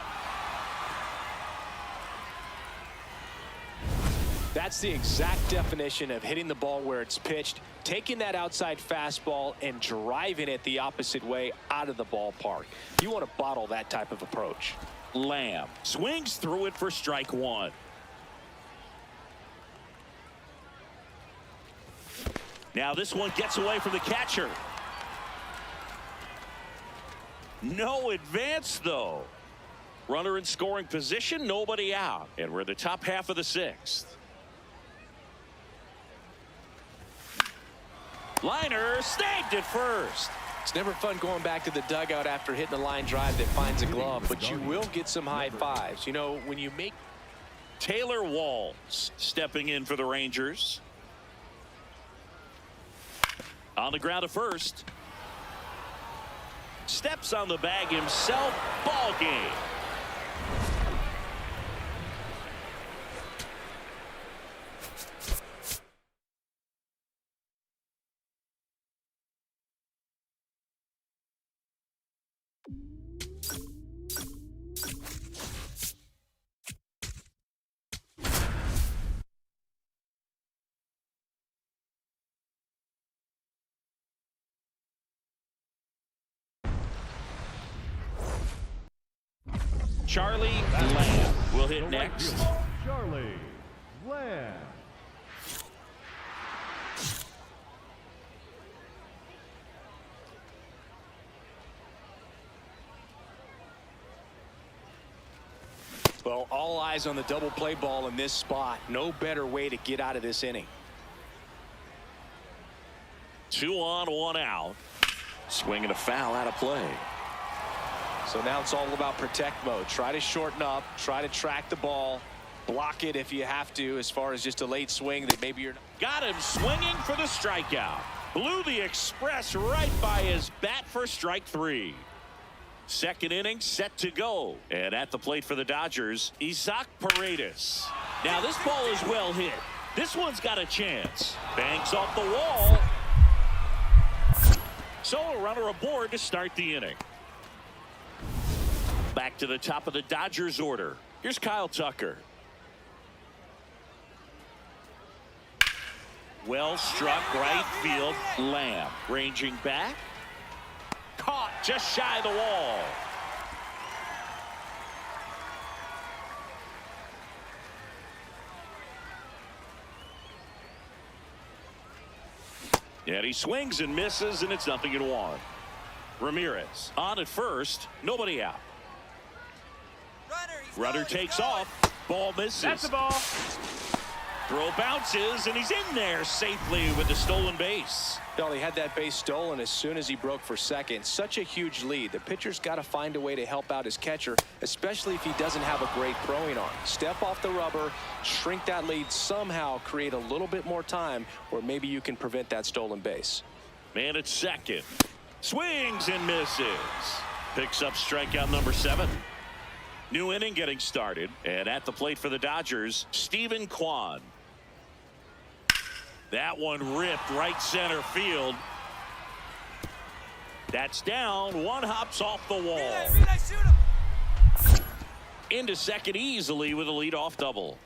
That's the exact definition of hitting the ball where it's pitched, taking that outside fastball and driving it the opposite way out of the ballpark. You want to bottle that type of approach. Lamb swings through it for strike 1. Now this one gets away from the catcher. No advance, though. Runner in scoring position, nobody out. And we're in the top half of the 6th. Liner snagged at first. It's never fun going back to the dugout after hitting a line drive that finds a glove, but you will get some high fives. You know, when you make... Taylor Walls stepping in for the Rangers. On the ground to first. Steps on the bag himself. Ball game. Charlie Lamb will hit next. Charlie Lamb. Well, all eyes on the double play ball in this spot. No better way to get out of this inning. 2 on, 1 out. Swinging a foul out of play. So now it's all about protect mode. Try to shorten up, try to track the ball, block it if you have to, as far as just a late swing that maybe you're not. Got him swinging for the strikeout. Blew the express right by his bat for strike 3. Second inning set to go. And at the plate for the Dodgers, Isaac Paredes. Now this ball is well hit. This one's got a chance. Banks off the wall. So a runner aboard to start the inning. Back to the top of the Dodgers order. Here's Kyle Tucker. Well struck right field. Lamb ranging back. Caught just shy of the wall. And he swings and misses, and it's 0-1. Ramirez on at first, nobody out. Runner takes off. Ball misses. That's the ball. Throw bounces, and he's in there safely with the stolen base. Well, he had that base stolen as soon as he broke for second. Such a huge lead. The pitcher's got to find a way to help out his catcher, especially if he doesn't have a great throwing arm. Step off the rubber, shrink that lead somehow, create a little bit more time where maybe you can prevent that stolen base. Man at second. Swings and misses. Picks up strikeout number 7. New inning getting started. And at the plate for the Dodgers, Stephen Kwan. That one ripped right center field. That's down. One hops off the wall. into second easily with a leadoff double.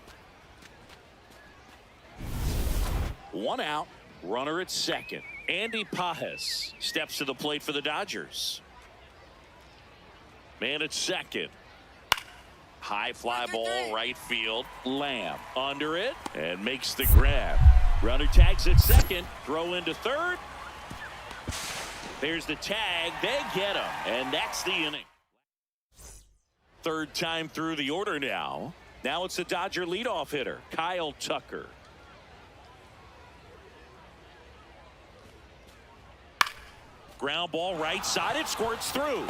One out, runner at second. Andy Pajes steps to the plate for the Dodgers. Man at second. High fly ball right field. Lamb under it and makes the grab. Runner tags at second. Throw into third. There's the tag. They get him. And that's the inning. Third time through the order now. Now it's the Dodger leadoff hitter, Kyle Tucker. Ground ball right side. It squirts through.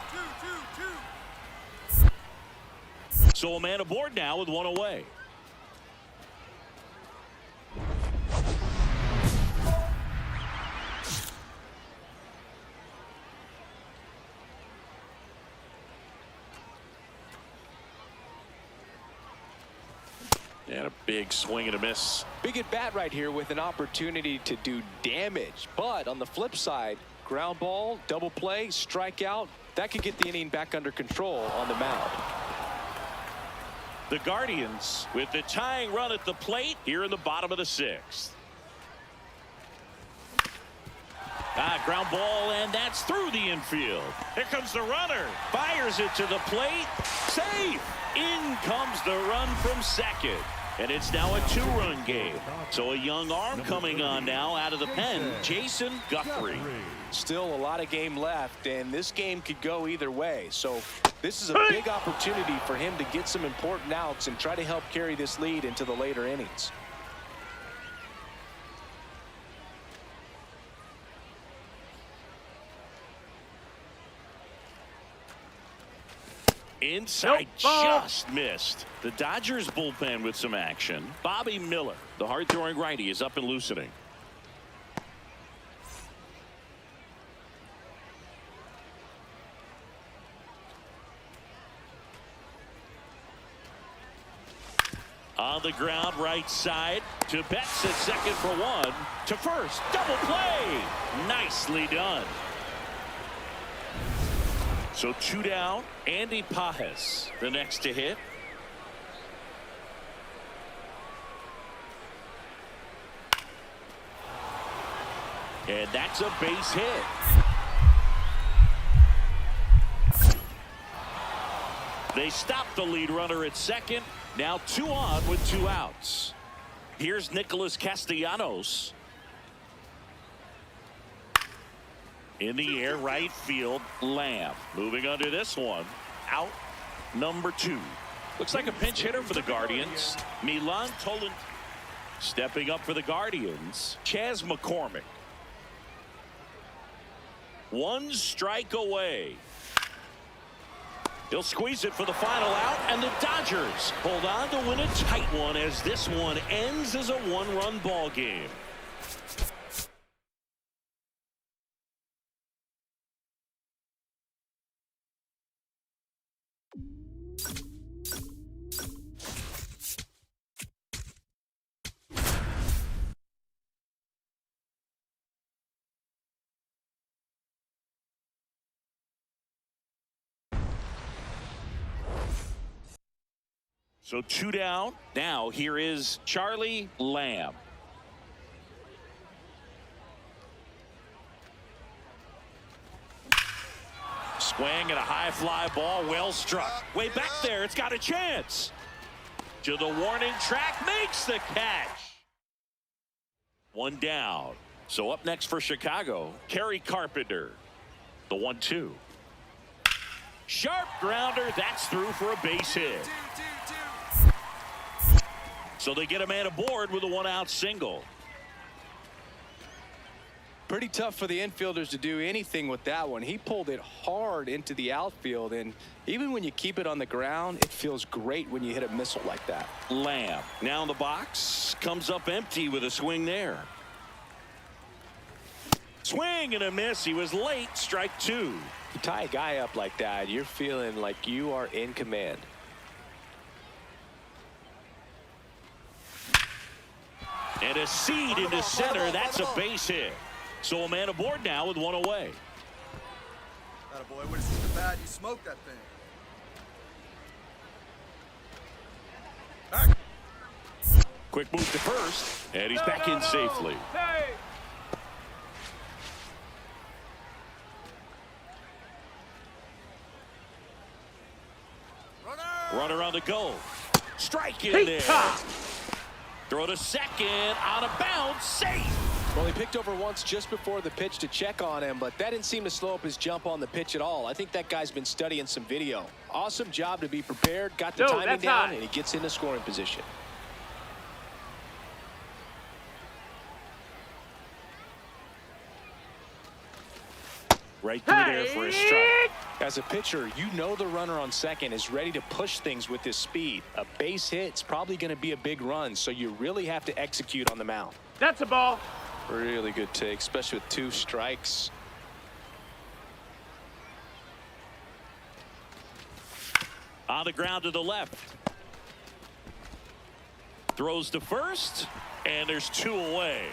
So a man aboard now with one away. And a big swing and a miss. Big at bat right here with an opportunity to do damage. But on the flip side, ground ball, double play, strikeout, that could get the inning back under control on the mound. The Guardians with the tying run at the plate here in the bottom of the sixth. Ground ball, and that's through the infield. Here comes the runner. Fires it to the plate. Safe. In comes the run from second. And it's now a two-run game. So a young arm coming on now out of the pen, Jason Guthrie. Still a lot of game left, and this game could go either way. So this is a big opportunity for him to get some important outs and try to help carry this lead into the later innings. Inside, just missed. The Dodgers bullpen with some action. Bobby Miller, the hard-throwing righty, is up and loosening. On the ground, right side to Betts at second for one. To first, double play. Nicely done. So two down. Andy Pajes, the next to hit. And that's a base hit. They stop the lead runner at second. Now 2 on with 2 outs. Here's Nicholas Castellanos. In the air, right field, Lamb. Moving under this one. Out number 2. Looks like a pinch hitter for the Guardians. Milan Tolan stepping up for the Guardians. Chas McCormick. 1 strike away. He'll squeeze it for the final out, and the Dodgers hold on to win a tight one as this one ends as a 1-run ball game. So 2 down. Now here is Charlie Lamb. Swing and a high fly ball, well struck. Way back there, it's got a chance. To the warning track, makes the catch. 1 down. So up next for Chicago, Kerry Carpenter. The 1-2. Sharp grounder, that's through for a base hit. So they get a man aboard with a 1-out single. Pretty tough for the infielders to do anything with that one. He pulled it hard into the outfield, and even when you keep it on the ground, it feels great when you hit a missile like that. Lamb now in the box, comes up empty with a swing there. Swing and a miss. He was late. Strike 2. You tie a guy up like that, you're feeling like you are in command. And a seed into center. That's a base hit. So a man aboard now with 1 away. Atta boy, when it's in the bat, you smoke that thing. Quick move to first, and he's back in safely. Hey! Runner on the go. Strike in there. Throw to second, out of bounds, safe. Well, he picked over once just before the pitch to check on him, but that didn't seem to slow up his jump on the pitch at all. I think that guy's been studying some video. Awesome job to be prepared, got the timing down, and he gets into scoring position. Right through there for a strike. As a pitcher, you know the runner on second is ready to push things with his speed. A base hit's probably going to be a big run, so you really have to execute on the mound. That's a ball. Really good take, especially with 2 strikes. On the ground to the left. Throws to first, and there's 2 away.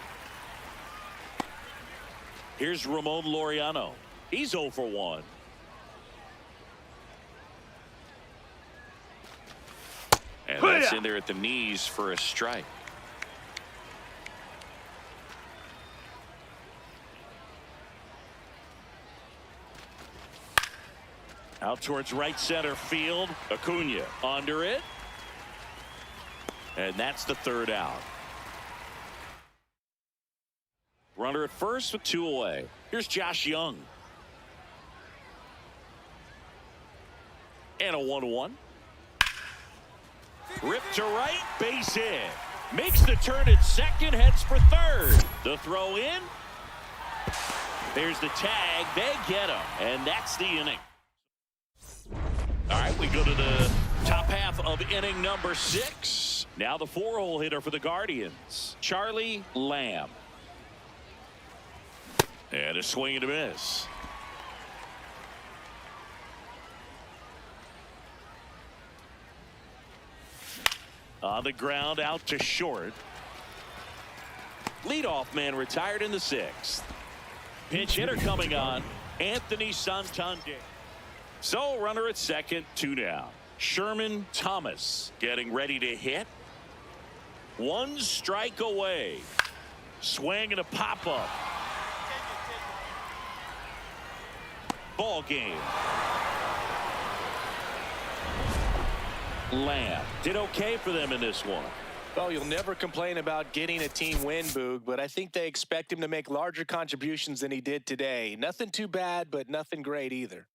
Here's Ramon Laureano. He's 0 for 1. And that's in there at the knees for a strike. Out towards right center field. Acuna under it. And that's the 3rd out. Runner at first with 2 away. Here's Josh Young. And a 1-1. Ripped to right, base hit. Makes the turn at second, heads for third. The throw in. There's the tag. They get him. And that's the inning. All right, we go to the top half of inning number 6. Now the 4-hole hitter for the Guardians, Charlie Lamb. And a swing and a miss. On the ground, out to short. Leadoff man retired in the 6th. Pinch hitter coming on, Anthony Santander. So runner at second, 2 down. Sherman Thomas getting ready to hit. 1 strike away. Swing and a pop-up. Ball game. Lamb did okay for them in this one. Well, you'll never complain about getting a team win, Boog, but I think they expect him to make larger contributions than he did today. Nothing too bad, but nothing great either.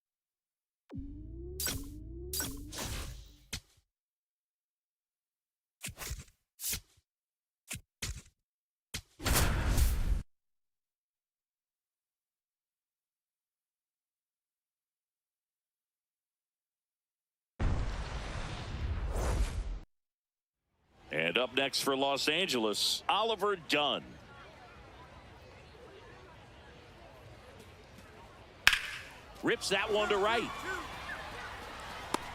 And up next for Los Angeles, Oliver Dunn. Rips that one to right.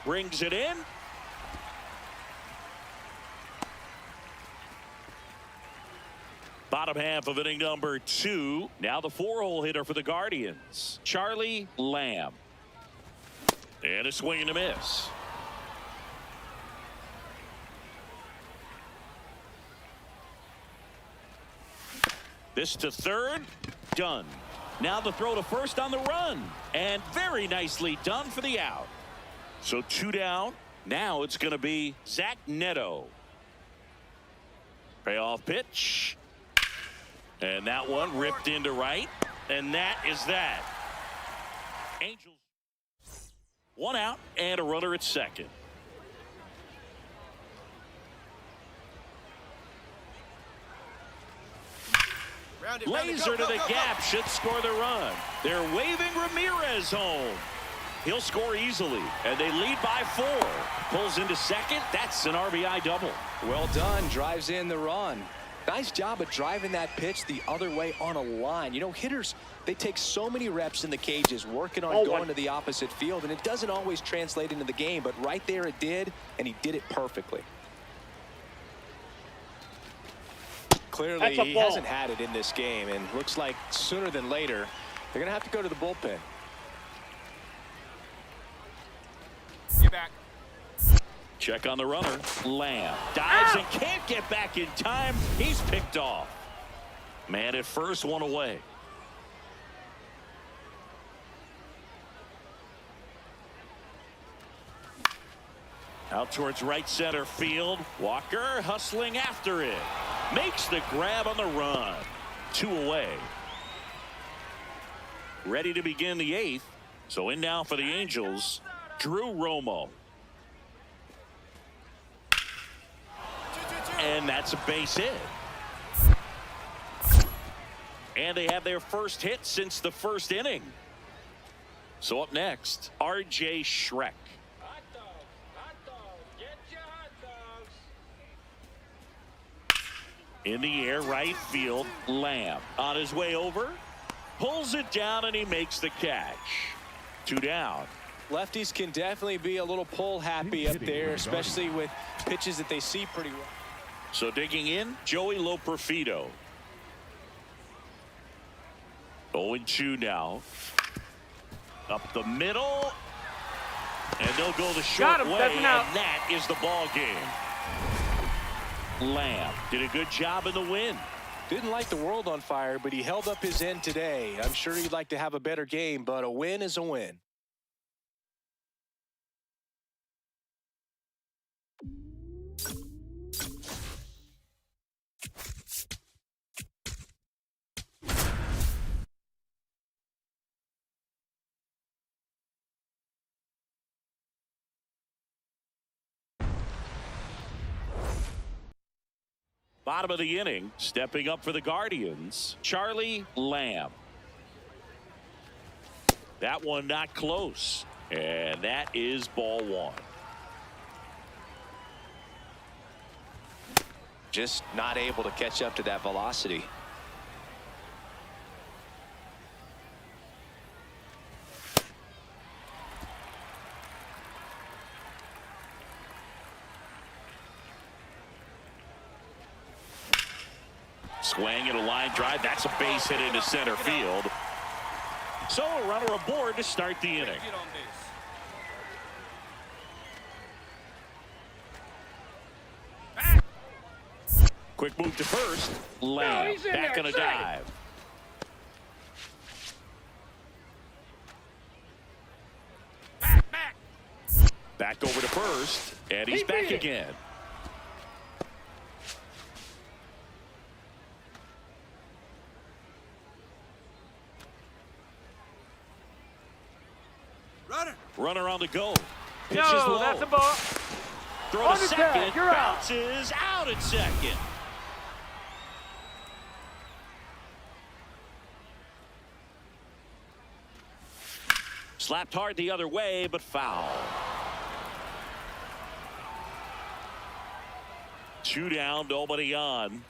Brings it in. Bottom half of inning number 2. Now the 4-hole hitter for the Guardians, Charlie Lamb. And a swing and a miss. This to third, done. Now the throw to first on the run, and very nicely done for the out. So 2 down. Now it's going to be Zach Neto. Payoff pitch. And that one ripped into right. And that is that. Angels. 1 out and a runner at second. Laser to the gap, should score the run. They're waving Ramirez home. He'll score easily, and they lead by 4. Pulls into second. That's an RBI double. Well done, drives in the run. Nice job of driving that pitch the other way on a line. You know, hitters, they take so many reps in the cages working on going to the opposite field, and it doesn't always translate into the game, but right there it did, and he did it perfectly. Clearly, he hasn't had it in this game, and looks like sooner than later, they're going to have to go to the bullpen. Get back. Check on the runner. Lamb dives and can't get back in time. He's picked off. Man at first, one away. Out towards right center field. Walker hustling after it. Makes the grab on the run. 2 away. Ready to begin the 8th. So in now for the Angels, Drew Romo. And that's a base hit. And they have their first hit since the first inning. So up next, R.J. Schreck. In the air, right field, Lamb on his way over, pulls it down, and he makes the catch. 2 down. Lefties can definitely be a little pull happy up there, especially with pitches that they see pretty well. So digging in, Joey Loperfido. 0-2 now. Up the middle, and they'll go the short way, and that is the ball game. Lamb did a good job in the win. Didn't light the world on fire, but he held up his end today. I'm sure he'd like to have a better game, but a win is a win. Bottom of the inning, stepping up for the Guardians, Charlie Lamb. That one not close, and that is ball 1. Just not able to catch up to that velocity. Swing and a line drive. That's a base hit into center field. So a runner aboard to start the inning. Quick move to first. Lamb back on a dive. Back over to first, and he's back again. Runner on the go. Pitches low. That's a ball. Throw to second. Bounces out at second. Slapped hard the other way, but foul. 2 down, nobody on.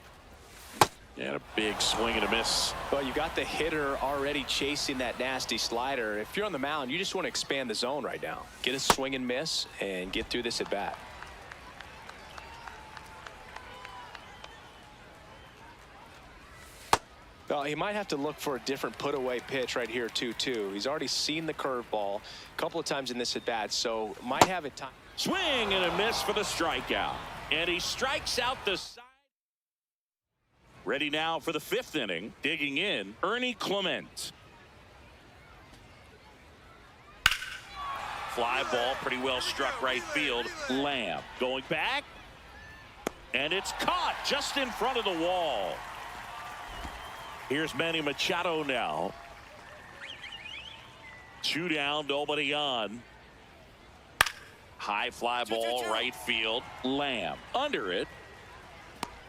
And a big swing and a miss. Well, you got the hitter already chasing that nasty slider. If you're on the mound, you just want to expand the zone right now. Get a swing and miss and get through this at bat. Well, he might have to look for a different put-away pitch right here, 2-2. He's already seen the curveball a couple of times in this at bat, so might have it time. Swing and a miss for the strikeout. And he strikes out the side. Ready now for the 5th inning. Digging in, Ernie Clement. Fly ball, pretty well struck right field. Lamb going back. And it's caught just in front of the wall. Here's Manny Machado now. 2 down, nobody on. High fly ball, right field. Lamb under it.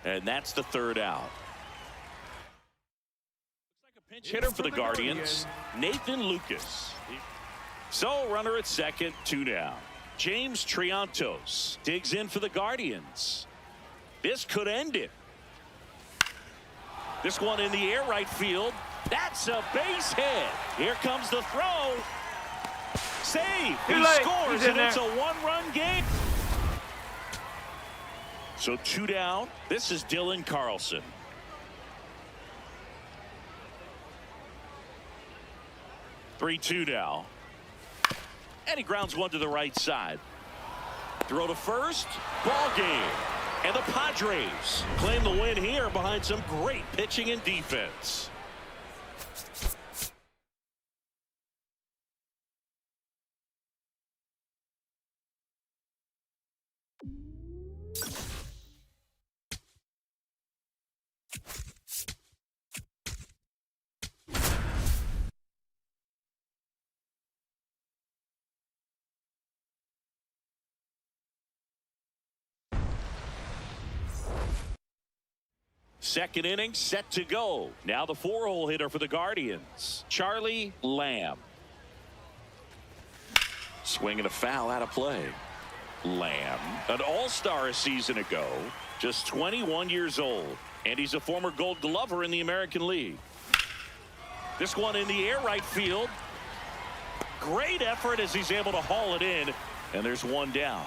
And that's the 3rd out. Pinch hitter for the Guardians, Nathan Lucas. So runner at second, 2 down. James Triantos digs in for the Guardians. This could end it. This one in the air, right field. That's a base hit. Here comes the throw. Save. He scores, and it's a 1-run game. So 2 down. This is Dylan Carlson. 3-2 now. And he grounds one to the right side. throw to first. Ball game. And the Padres claim the win here behind some great pitching and defense. Second inning set to go. Now the 4-hole hitter for the Guardians, Charlie Lamb. Swinging a foul out of play. Lamb, an all-star a season ago, just 21 years old, and he's a former Gold Glover in the American League. This one in the air right field. Great effort as he's able to haul it in, and there's one down.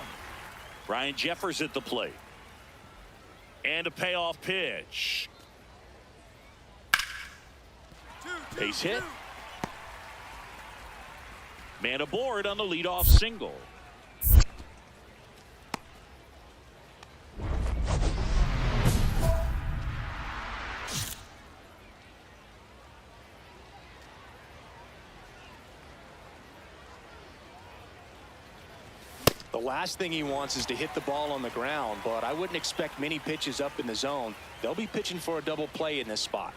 Ryan Jeffers at the plate. And a payoff pitch. Base hit. Man aboard on the leadoff single. The last thing he wants is to hit the ball on the ground, but I wouldn't expect many pitches up in the zone. They'll be pitching for a double play in this spot.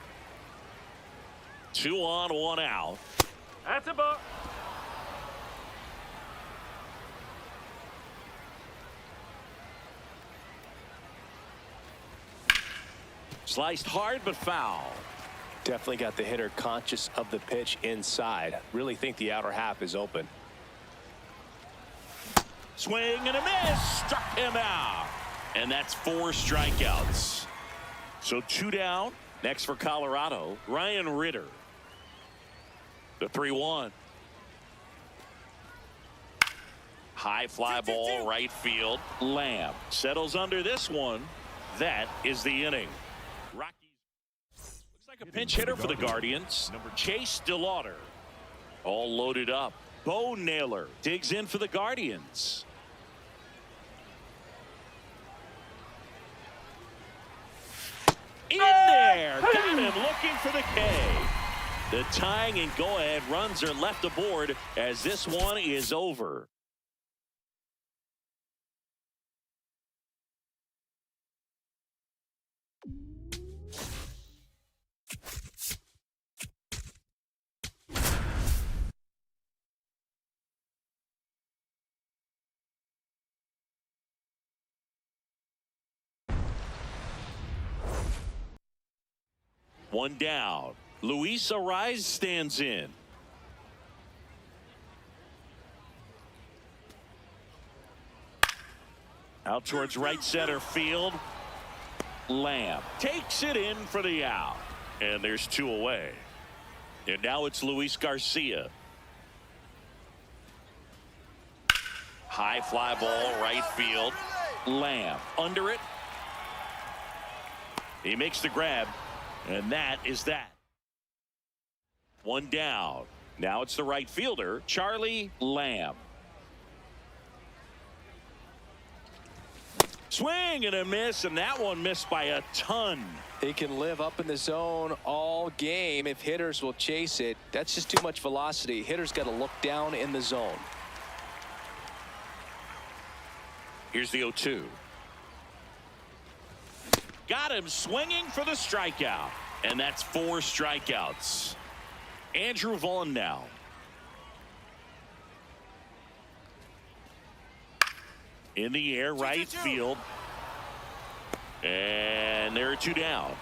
2 on, 1 out. That's a ball. Sliced hard but foul. Definitely got the hitter conscious of the pitch inside. Really think the outer half is open. Swing and a miss. Struck him out. And that's 4 strikeouts. So 2 down. Next for Colorado, Ryan Ritter. The 3-1. High fly ball right field. Lamb settles under this one. That is the inning. Rockies. Looks like a pinch hitter for the Guardians. Chase DeLauder. All loaded up. Bo Naylor digs in for the Guardians. In there. Got him looking for the K. The tying and go-ahead runs are left aboard as this one is over. One down. Luis Ariz stands in. Out towards right center field. Lamb takes it in for the out. And there's 2 away. And now it's Luis Garcia. High fly ball right field. Lamb under it. He makes the grab. And that is that. 1 down. Now it's the right fielder, Charlie Lamb. Swing and a miss, and that one missed by a ton. He can live up in the zone all game if hitters will chase it. That's just too much velocity. Hitters got to look down in the zone. Here's the 0-2. Got him swinging for the strikeout. And that's 4 strikeouts. Andrew Vaughn now. In the air, right field. And there are 2 down.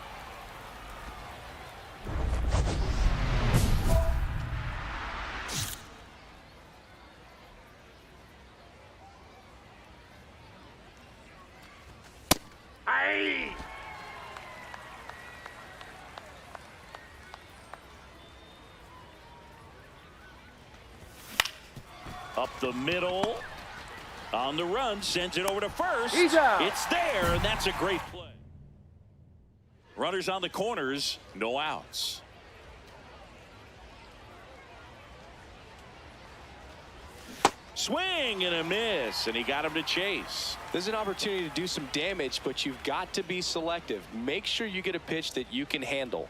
Aye. Up the middle. On the run, sends it over to first. He's out. It's there, and that's a great play. Runners on the corners, no outs. Swing and a miss, and he got him to chase. There's an opportunity to do some damage, but you've got to be selective. Make sure you get a pitch that you can handle.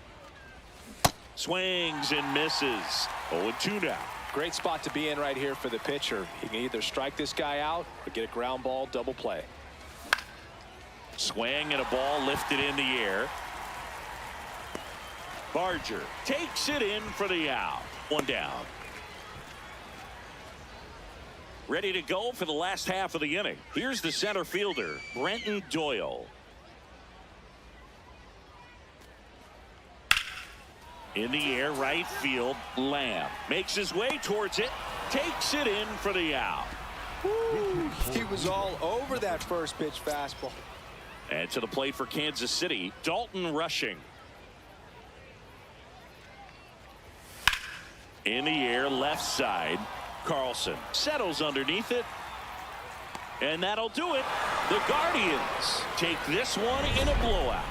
Swings and misses. 0-2 now. Great spot to be in right here for the pitcher. He can either strike this guy out or get a ground ball double play. Swing and a ball lifted in the air. Barger takes it in for the out. 1 down. Ready to go for the last half of the inning. Here's the center fielder, Brenton Doyle. In the air, right field, Lamb makes his way towards it, takes it in for the out. Woo, he was all over that first pitch fastball. And to the plate for Kansas City, Dalton Rushing. In the air, left side, Carlson settles underneath it. And that'll do it. The Guardians take this one in a blowout.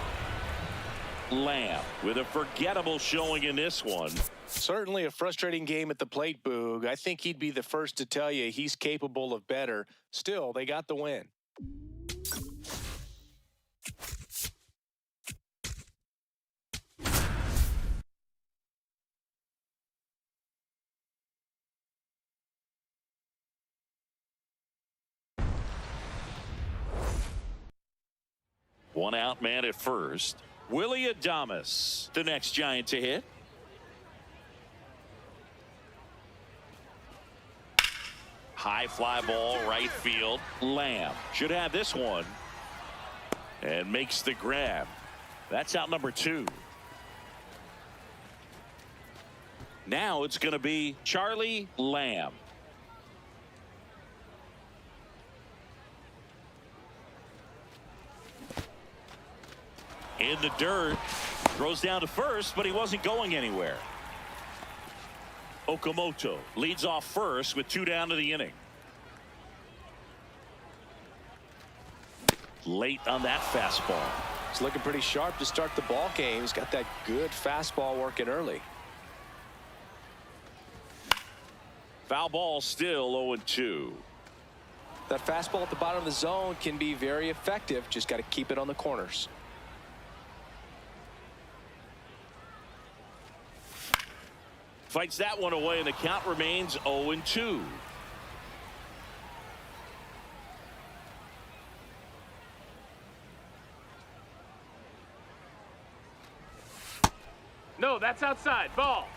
Lamb with a forgettable showing in this one. Certainly a frustrating game at the plate, Boog. I think he'd be the first to tell you he's capable of better. Still, they got the win. One out man at first. Willie Adames, the next Giant to hit. High fly ball, right field. Lamb should have this one. And makes the grab. That's out number 2. Now it's going to be Charlie Lamb. In the dirt, throws down to first, but he wasn't going anywhere. Okamoto leads off first with 2 down to the inning. Late on that fastball. It's looking pretty sharp to start the ball game. He's got that good fastball working early. Foul ball, still 0-2. That fastball at the bottom of the zone can be very effective. Just got to keep it on the corners. Fights that one away, and the count remains 0-2. No, that's outside. Ball.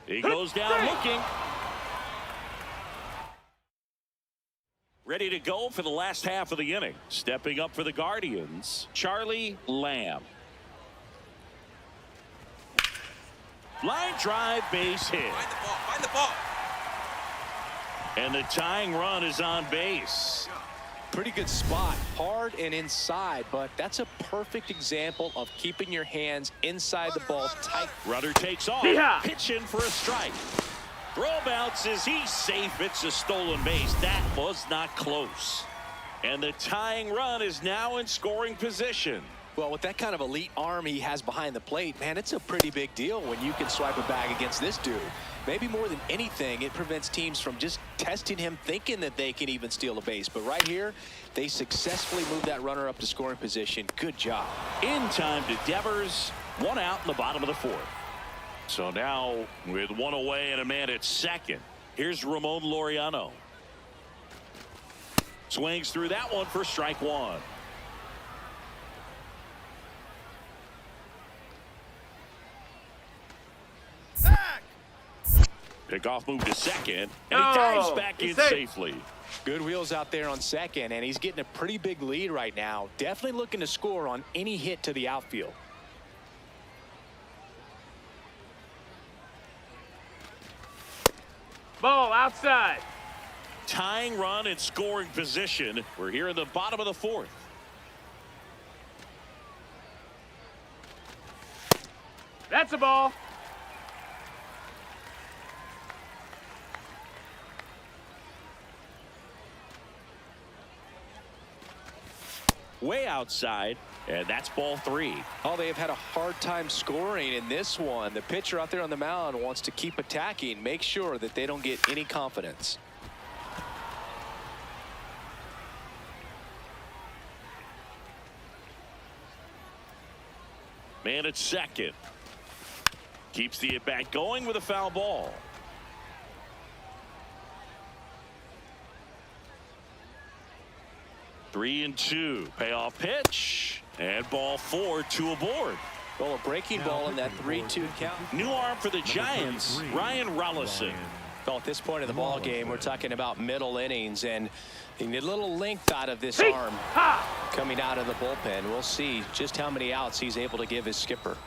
He goes down looking. Ready to go for the last half of the inning. Stepping up for the Guardians, Charlie Lamb. Line drive, base hit. Find the ball. Find the ball. And the tying run is on base. Pretty good spot, hard and inside, but that's a perfect example of keeping your hands inside the ball tight. Runner takes off, Yeah. pitching for a strike. Throw bounces, he's safe. It's a stolen base. That was not close. And the tying run is now in scoring position. Well, with that kind of elite arm he has behind the plate, man, it's a pretty big deal when you can swipe a bag against this dude. Maybe more than anything, it prevents teams from just testing him, thinking that they can even steal a base. But right here, they successfully moved that runner up to scoring position. Good job. In time to Devers. 1 out in the bottom of the 4th. So now with 1 away and a man at second, here's Ramon Laureano. Swings through that one for strike 1. Pickoff move to second, and he dives back in safely. Good wheels out there on second, and he's getting a pretty big lead right now. Definitely looking to score on any hit to the outfield. Ball outside. Tying run in scoring position. We're here in the bottom of the 4th. That's a ball. Way outside, And that's ball 3. Oh, they have had a hard time scoring in this one. The pitcher out there on the mound wants to keep attacking, make sure that they don't get any confidence. Man at second. Keeps the at-bat going with a foul ball. Three and two. Payoff pitch. And ball 4, 2 aboard. Well, a breaking ball in that 3-2 count. New arm for the Giants, Ryan Rollison. Well, at this point of the ball game, we're talking about middle innings, and you need a little length out of this arm coming out of the bullpen. We'll see just how many outs he's able to give his skipper.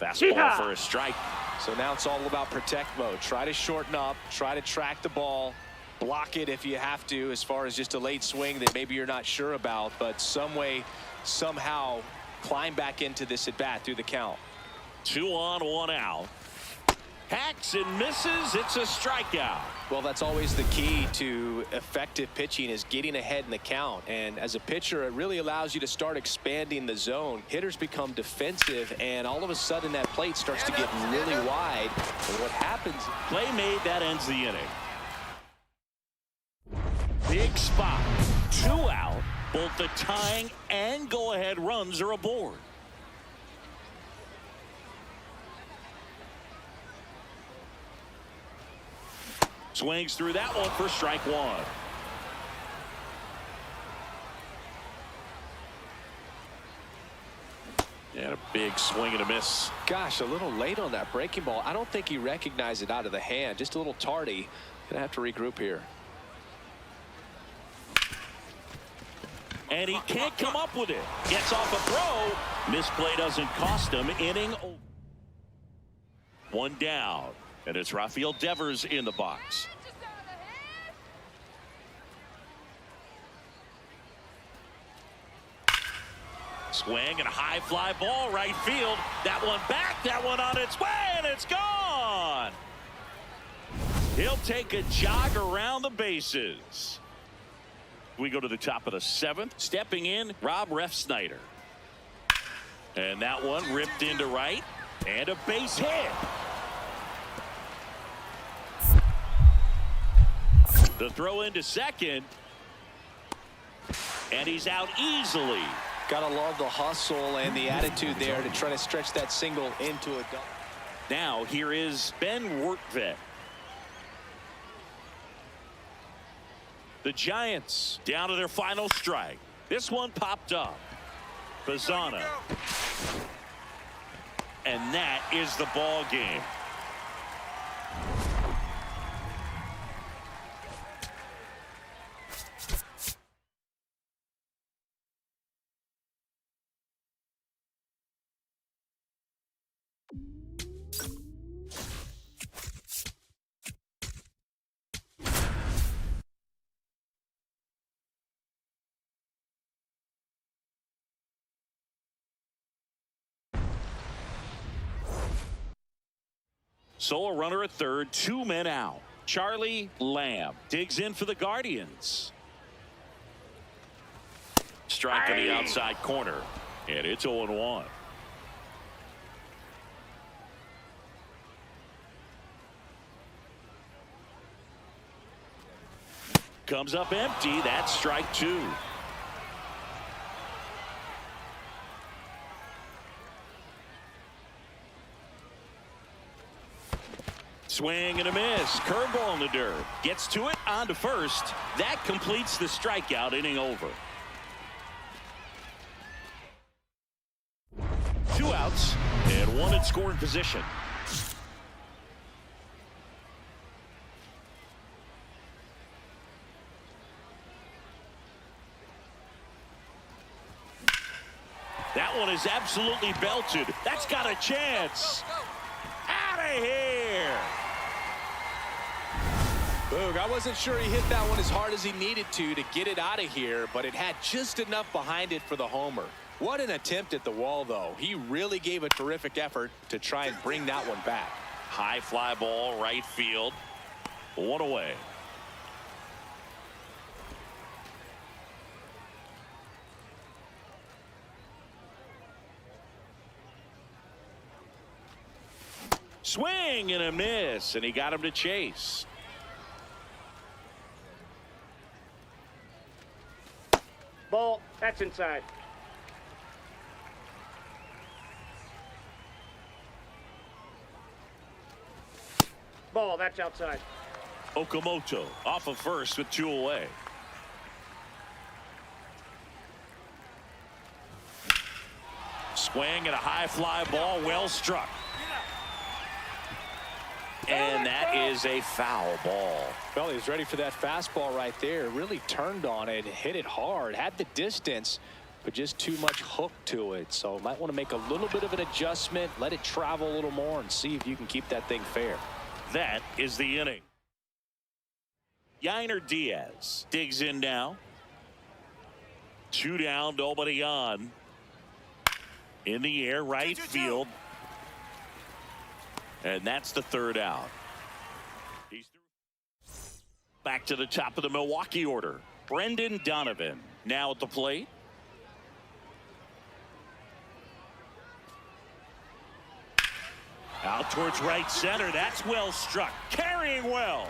Fastball for a strike. So now it's all about protect mode. Try to shorten up, try to track the ball, block it if you have to, as far as just a late swing that maybe you're not sure about, but some way, somehow climb back into this at bat through the count. 2 on, 1 out. Hacks and misses. It's a strikeout. Well, that's always the key to effective pitching, is getting ahead in the count. And as a pitcher, it really allows you to start expanding the zone. Hitters become defensive, and all of a sudden that plate starts to get really wide. And what happens? Play made, that ends the inning. Big spot. 2 out. Both the tying and go-ahead runs are aboard. Swings through that one for strike 1. And a big swing and a miss. Gosh, a little late on that breaking ball. I don't think he recognized it out of the hand. Just a little tardy. Gonna have to regroup here. And he can't come up with it. Gets off a throw. Misplay doesn't cost him. Inning over. 1 down. And it's Rafael Devers in the box. Swing and a high fly ball right field. That one back. That one on its way. And it's gone. He'll take a jog around the bases. We go to the top of the 7th. Stepping in, Rob Refsnyder. And that one ripped into right. And a base hit. The throw into second. And he's out easily. Gotta love the hustle and the attitude there to try to stretch that single into a double. Now here is Ben Wertvet. The Giants down to their final strike. This one popped up. Bazana. And that is the ball game. So a runner at third, 2 men out. Charlie Lamb digs in for the Guardians. Strike on the outside corner. And it's 0-1. Comes up empty. That's strike 2. Swing and a miss. Curveball in the dirt. Gets to it, on to first. That completes the strikeout. Inning over. 2 outs and 1 in scoring position. That one is absolutely belted. That's got a chance. Out of here. Boog, I wasn't sure he hit that one as hard as he needed to get it out of here, but it had just enough behind it for the homer. What an attempt at the wall, though. He really gave a terrific effort to try and bring that one back. High fly ball, right field. 1 away. Swing and a miss, and he got him to chase. Ball. That's inside. Ball. That's outside. Okamoto off of first with 2 away. Swing and a high fly ball, well struck. And that is a foul ball. Well, he was ready for that fastball right there. Really turned on it, hit it hard, had the distance, but just too much hook to it. So might want to make a little bit of an adjustment, let it travel a little more, and see if you can keep that thing fair. That is the inning. Yainer Diaz digs in now. 2 down, nobody on. In the air, right field. And that's the 3rd out. He's through. Back to the top of the Milwaukee order. Brendan Donovan now at the plate. Out towards right center. That's well struck. Carrying well.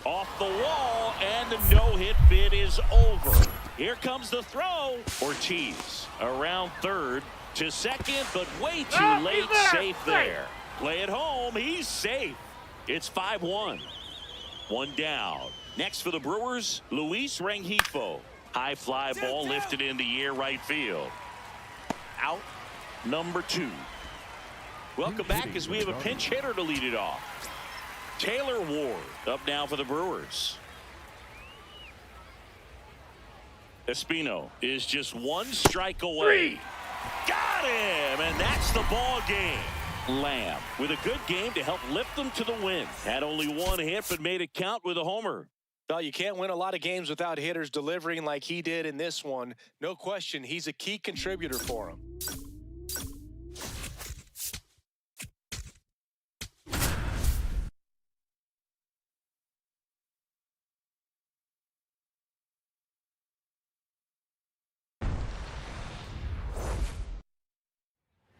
Off the wall, and the no-hit bid is over. Here comes the throw. Ortiz around third to second, but way too late. Safe there. Play at home. He's safe. It's 5-1. 1 down. Next for the Brewers, Luis Rengifo. High fly ball lifted in the air, right field. Out number 2. Welcome back as we have a pinch hitter to lead it off. Taylor Ward up now for the Brewers. Espino is just 1 strike away. Got him, and that's the ball game. Lamb with a good game to help lift them to the win. Had only 1 hit, but made it count with a homer. Well, you can't win a lot of games without hitters delivering like he did in this one. No question, he's a key contributor for him.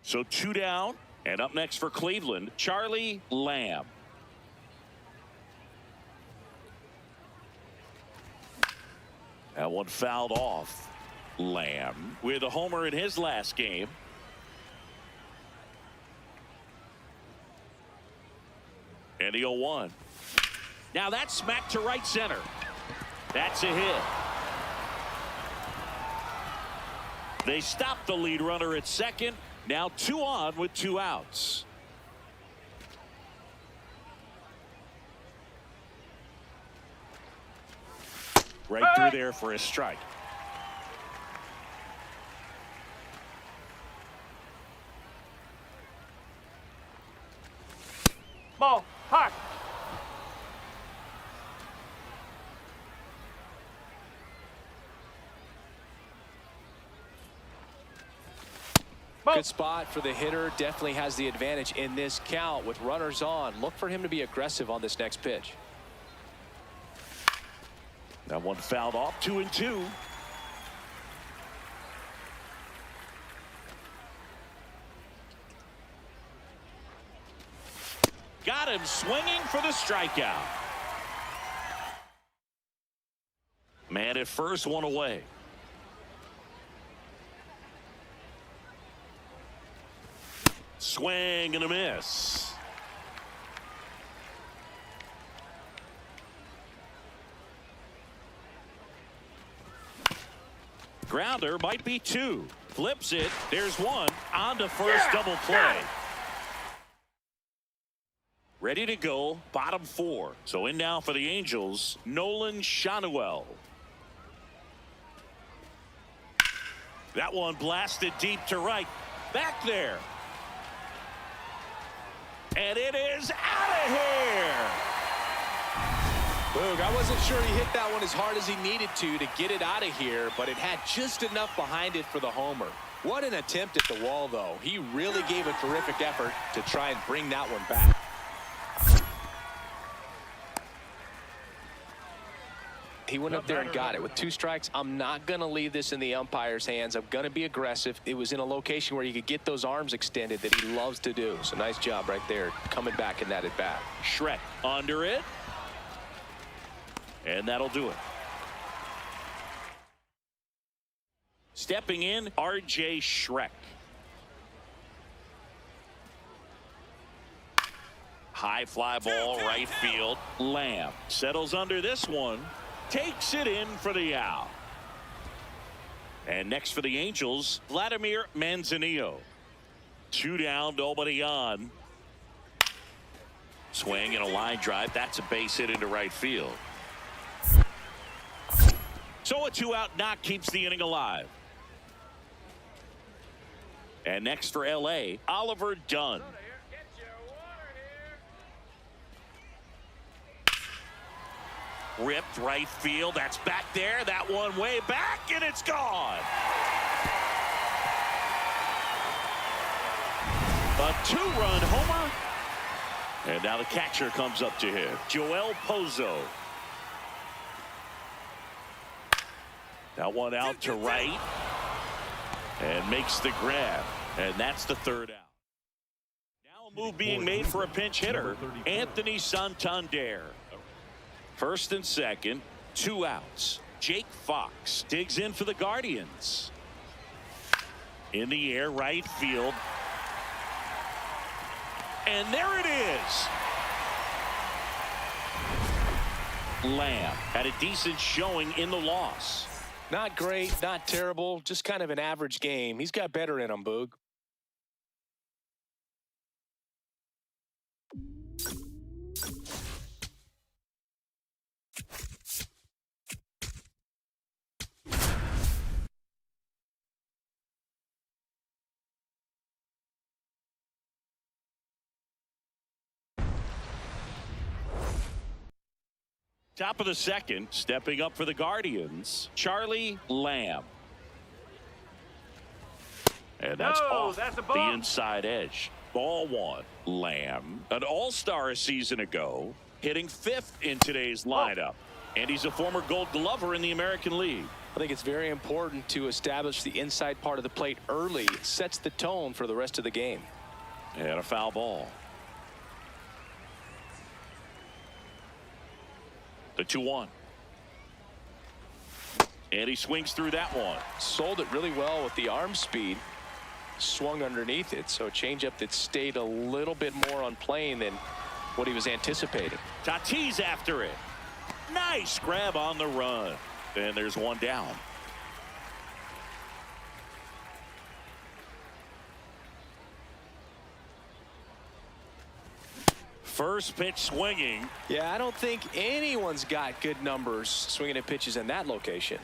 So 2 down, and up next for Cleveland, Charlie Lamb. That one fouled off. Lamb with a homer in his last game. And the 0-1. Now that's smacked to right center. That's a hit. They stop the lead runner at second. Now 2 on with 2 outs. Right through there for a strike. Ball. Hot. Good spot for the hitter. Definitely has the advantage in this count with runners on. Look for him to be aggressive on this next pitch. That one fouled off. 2-2. Got him swinging for the strikeout. Man at first, 1 away. Swing and a miss. Grounder might be 2. Flips it. There's 1. On to first, double play. Ready to go. Bottom 4. So in now for the Angels, Nolan Shanuel. That one blasted deep to right. Back there. And it is out of here. Boog, I wasn't sure he hit that one as hard as he needed to get it out of here, but it had just enough behind it for the homer. What an attempt at the wall, though. He really gave a terrific effort to try and bring that one back. He went up there and got it. With 2 strikes, I'm not going to leave this in the umpire's hands. I'm going to be aggressive. It was in a location where you could get those arms extended that he loves to do. So nice job right there, coming back in that at bat. Schreck under it. And that'll do it. Stepping in, R.J. Schreck. High fly ball, right field. Lamb settles under this one. Takes it in for the out. And next for the Angels, Vladimir Manzanillo. 2 down, nobody on. Swing and a line drive. That's a base hit into right field. So a 2-out knock keeps the inning alive. And next for L.A., Oliver Dunn. Ripped right field. That's back there. That one way back, and it's gone. A 2-run homer. And now the catcher comes up to him, Joel Pozo. That one out to right. And makes the grab. And that's the 3rd out. Now a move being made for a pinch hitter, Anthony Santander. 1st and 2nd, 2 outs. Jake Fox digs in for the Guardians. In the air, right field. And there it is. Lamb had a decent showing in the loss. Not great, not terrible, just kind of an average game. He's got better in him, Boog. Top of the 2nd, stepping up for the Guardians, Charlie Lamb. And that's off the inside edge. Ball 1. Lamb, an all-star a season ago, hitting 5th in today's lineup. And he's a former Gold Glover in the American League. I think it's very important to establish the inside part of the plate early. It sets the tone for the rest of the game. And a foul ball. The 2-1. And he swings through that one. Sold it really well with the arm speed. Swung underneath it. So a changeup that stayed a little bit more on plane than what he was anticipating. Tatis after it. Nice grab on the run. And there's one down. First pitch swinging. Yeah, I don't think anyone's got good numbers swinging at pitches in that location.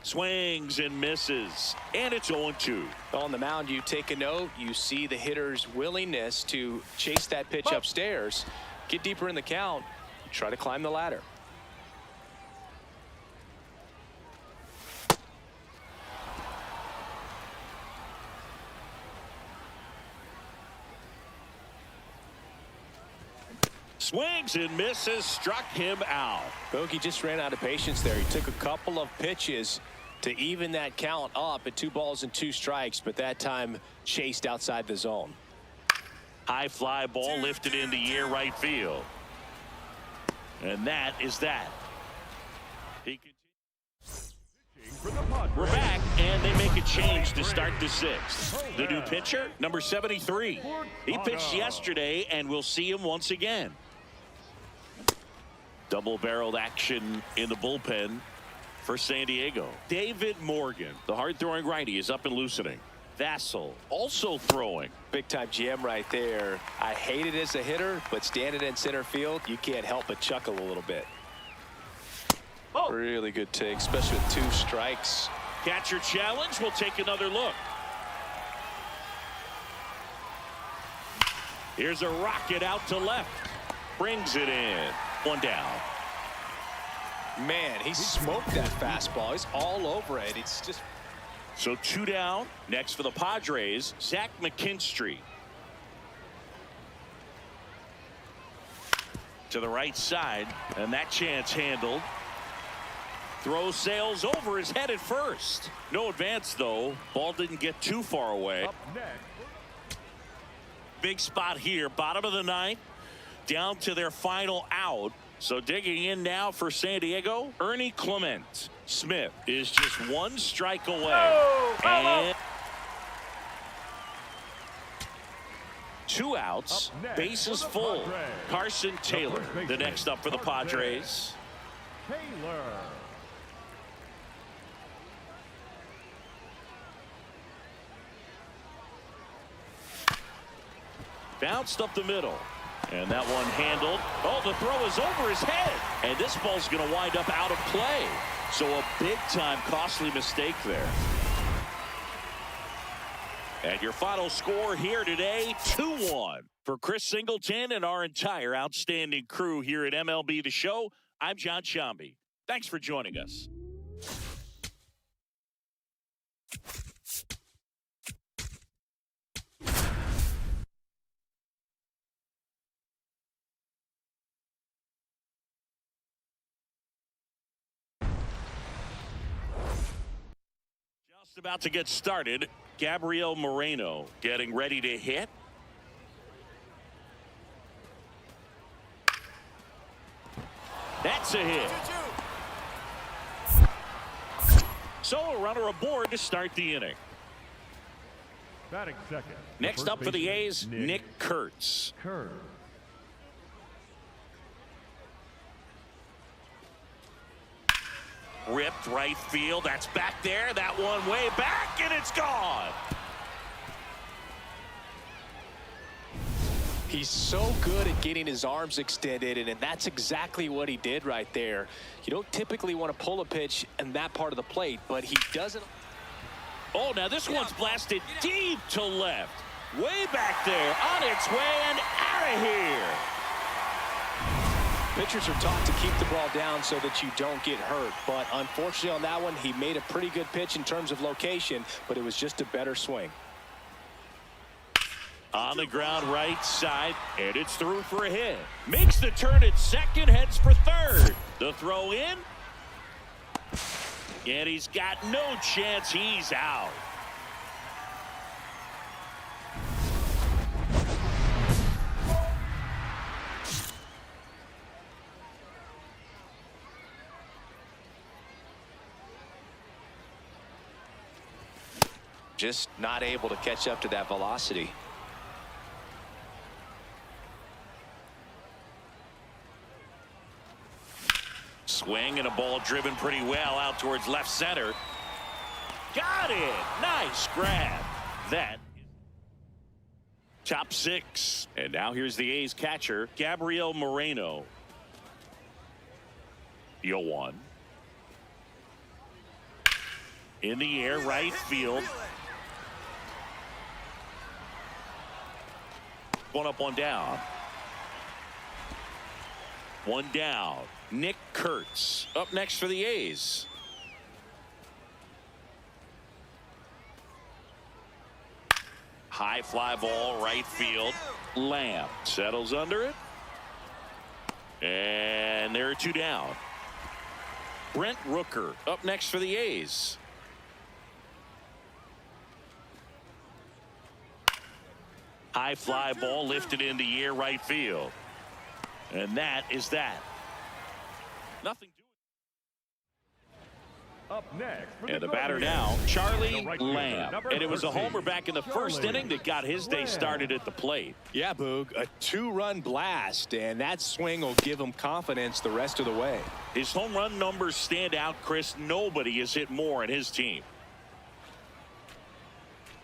Swings and misses. And it's 0-2. On the mound, you take a note. You see the hitter's willingness to chase that pitch upstairs, get deeper in the count, try to climb the ladder. Swings and misses, struck him out. Bogey just ran out of patience there. He took a couple of pitches to even that count up at 2 balls and 2 strikes, but that time chased outside the zone. High fly ball lifted in the air, right field. And that is that. We're back, and they make a change to start the 6th. The new pitcher, number 73. He pitched yesterday, and we'll see him once again. Double-barreled action in the bullpen for San Diego. David Morgan, the hard-throwing righty, is up and loosening. Vassell also throwing. Big-time GM right there. I hate it as a hitter, but standing in center field, you can't help but chuckle a little bit. Really good take, especially with 2 strikes. Catcher challenge. We'll take another look. Here's a rocket out to left. Brings it in. 1 down. Man, he smoked that fastball. He's all over it. It's just... So 2 down. Next for the Padres, Zach McKinstry. To the right side, and that chance handled. Throw sails over his head at first. No advance, though. Ball didn't get too far away. Up next, Big spot here, bottom of the ninth, down to their final out. So digging in now for San Diego, Ernie Clement. Smith is just one strike away. And 2 outs, Up next bases for the full. Padres. Carson Taylor, first the baseman, next up for the Padres. Taylor. Bounced up the middle. And that one handled. Oh, the throw is over his head. And this ball's going to wind up out of play. So a big-time costly mistake there. And your final score here today, 2-1. For Chris Singleton and our entire outstanding crew here at MLB The Show, I'm John Shambi. Thanks for joining us. Just about to get started. Gabriel Moreno getting ready to hit. That's a hit. So a runner aboard to start the inning. Batting second. Next first up for the baseman, A's, Nick Kurtz. Kurtz. Ripped right field. That's back there. That one way back, and it's gone. He's so good at getting his arms extended, and that's exactly what he did right there. You don't typically want to pull a pitch in that part of the plate, but he doesn't. Oh, now this one's blasted deep to left. Way back there, on its way and out of here. Pitchers are taught to keep the ball down so that you don't get hurt, but unfortunately on that one, he made a pretty good pitch in terms of location, but it was just a better swing. On the ground right side, and it's through for a hit. Makes the turn at second, heads for third. The throw in. And he's got no chance. He's out. Just not able to catch up to that velocity. Swing and a ball driven pretty well out towards left center. Got it. Nice grab. That top 6. And now here's the A's catcher, Gabriel Moreno. 0-1. In the air, right field. One up, one down. One down. Nick Kurtz up next for the A's. High fly ball, right field. Lamb settles under it. And there are 2 down. Brent Rooker up next for the A's. High fly ball lifted in the air, right field. And that is that. Nothing doing. Up next for And the the batter Guardians, now, Charlie the right fielder, Lamb. number And it was a 13, homer back in the first Charlie inning that got his day Lamb. started at the plate. Yeah, Boog, a 2-run blast, and that swing will give him confidence the rest of the way. His home run numbers stand out, Chris. Nobody has hit more in his team.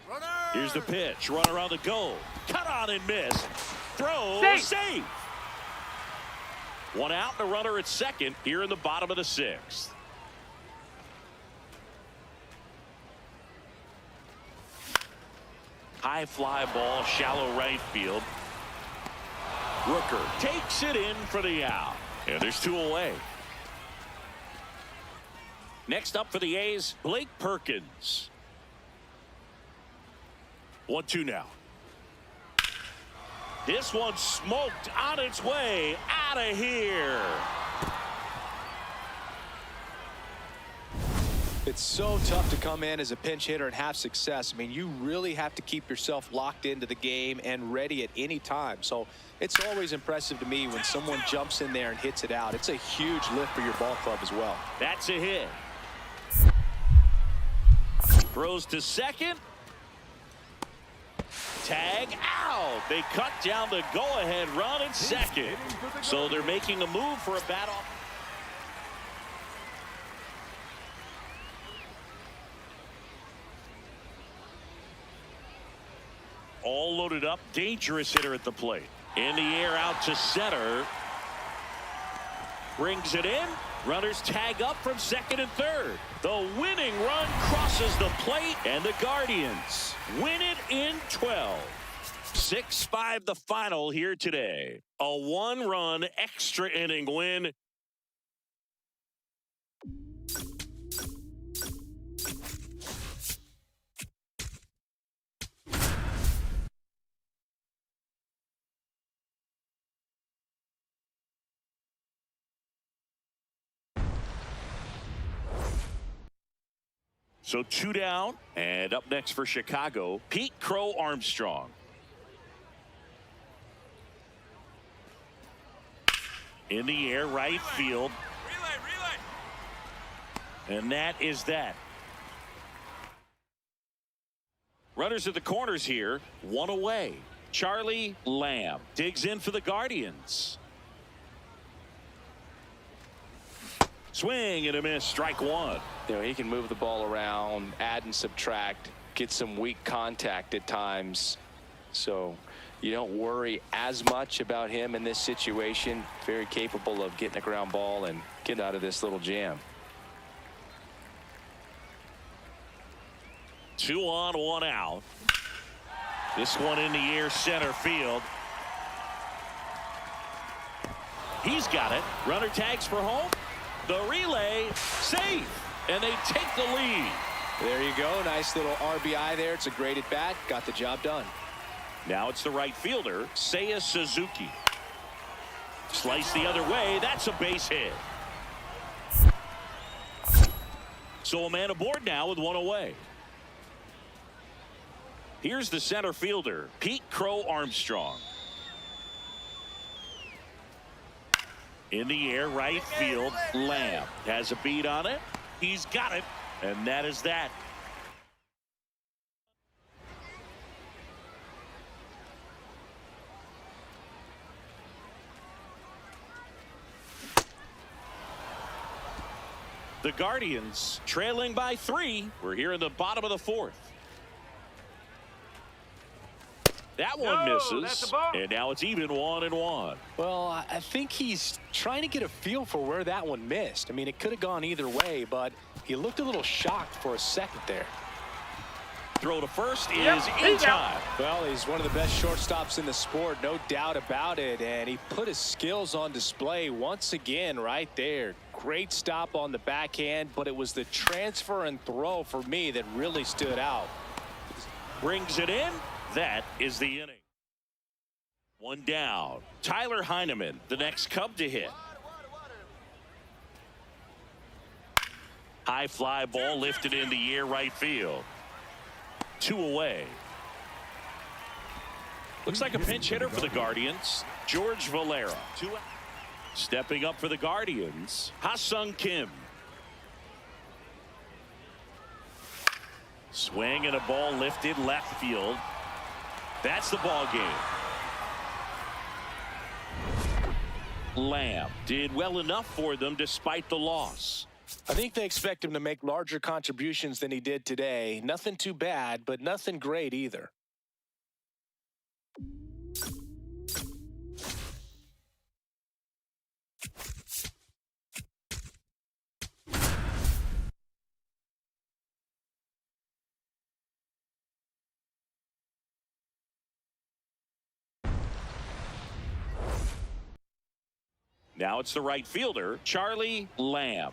Runner! Here's the pitch. Runner on the go. Cut on and miss. Throw. Save. 1 out and a runner at second here in the bottom of the 6th. High fly ball, shallow right field. Rooker takes it in for the out. And there's 2 away. Next up for the A's, Blake Perkins. 1-2 now. This one smoked on its way out out of here. It's so tough to come in as a pinch hitter and have success. I mean, you really have to keep yourself locked into the game and ready at any time. So it's always impressive to me when someone jumps in there and hits it out. It's a huge lift for your ball club as well. That's a hit. Throws to second. Tag out. They cut down the go-ahead run at second. So they're making a move for a bat off. All loaded up. Dangerous hitter at the plate. In the air out to center. Brings it in. Runners tag up from second and third. The winning run crosses the plate, and the Guardians win it in 12. 6-5 the final here today. A one-run extra inning win. So 2 down, and up next for Chicago, Pete Crow Armstrong. In the air, right field. Relay. And that is that. Runners at the corners here, one away. Charlie Lamb digs in for the Guardians. Swing and a miss, strike one. You know, he can move the ball around, add and subtract, get some weak contact at times. So you don't worry as much about him in this situation. Very capable of getting a ground ball and getting out of this little jam. 2 on, 1 out. This one in the air, center field. He's got it. Runner tags for home. The relay, safe. And they take the lead. There you go. Nice little RBI there. It's a great at bat. Got the job done. Now it's the right fielder, Seiya Suzuki. Slice the other way. That's a base hit. So a man aboard now with one away. Here's the center fielder, Pete Crow Armstrong. In the air, right field, Lamb has a beat on it. He's got it, and that is that. The Guardians trailing by 3. We're here in the bottom of the 4th. That one misses, and now it's even 1-1. Well, I think he's trying to get a feel for where that one missed. I mean, it could have gone either way, but he looked a little shocked for a second there. Throw to first is in time. Well, he's one of the best shortstops in the sport, no doubt about it, and he put his skills on display once again right there. Great stop on the backhand, but it was the transfer and throw for me that really stood out. Brings it in. That is the inning. 1 down. Tyler Heineman, the next Cub to hit. High fly ball lifted in the air, right field. 2 away. Looks like a pinch hitter for the Guardians, George Valera. 2 out. Stepping up for the Guardians, Ha-Sung Kim. Swing and a ball lifted left field. That's the ball game. Lamb did well enough for them despite the loss. I think they expect him to make larger contributions than he did today. Nothing too bad, but nothing great either. Now it's the right fielder, Charlie Lamb.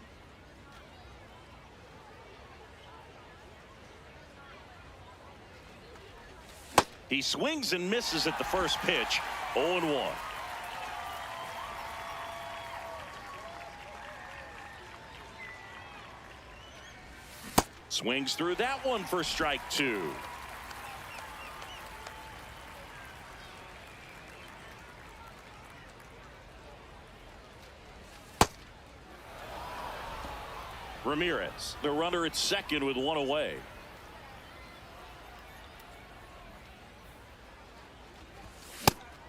He swings and misses at the first pitch. 0-1. Swings through that one for strike 2. Ramirez, the runner at second with one away.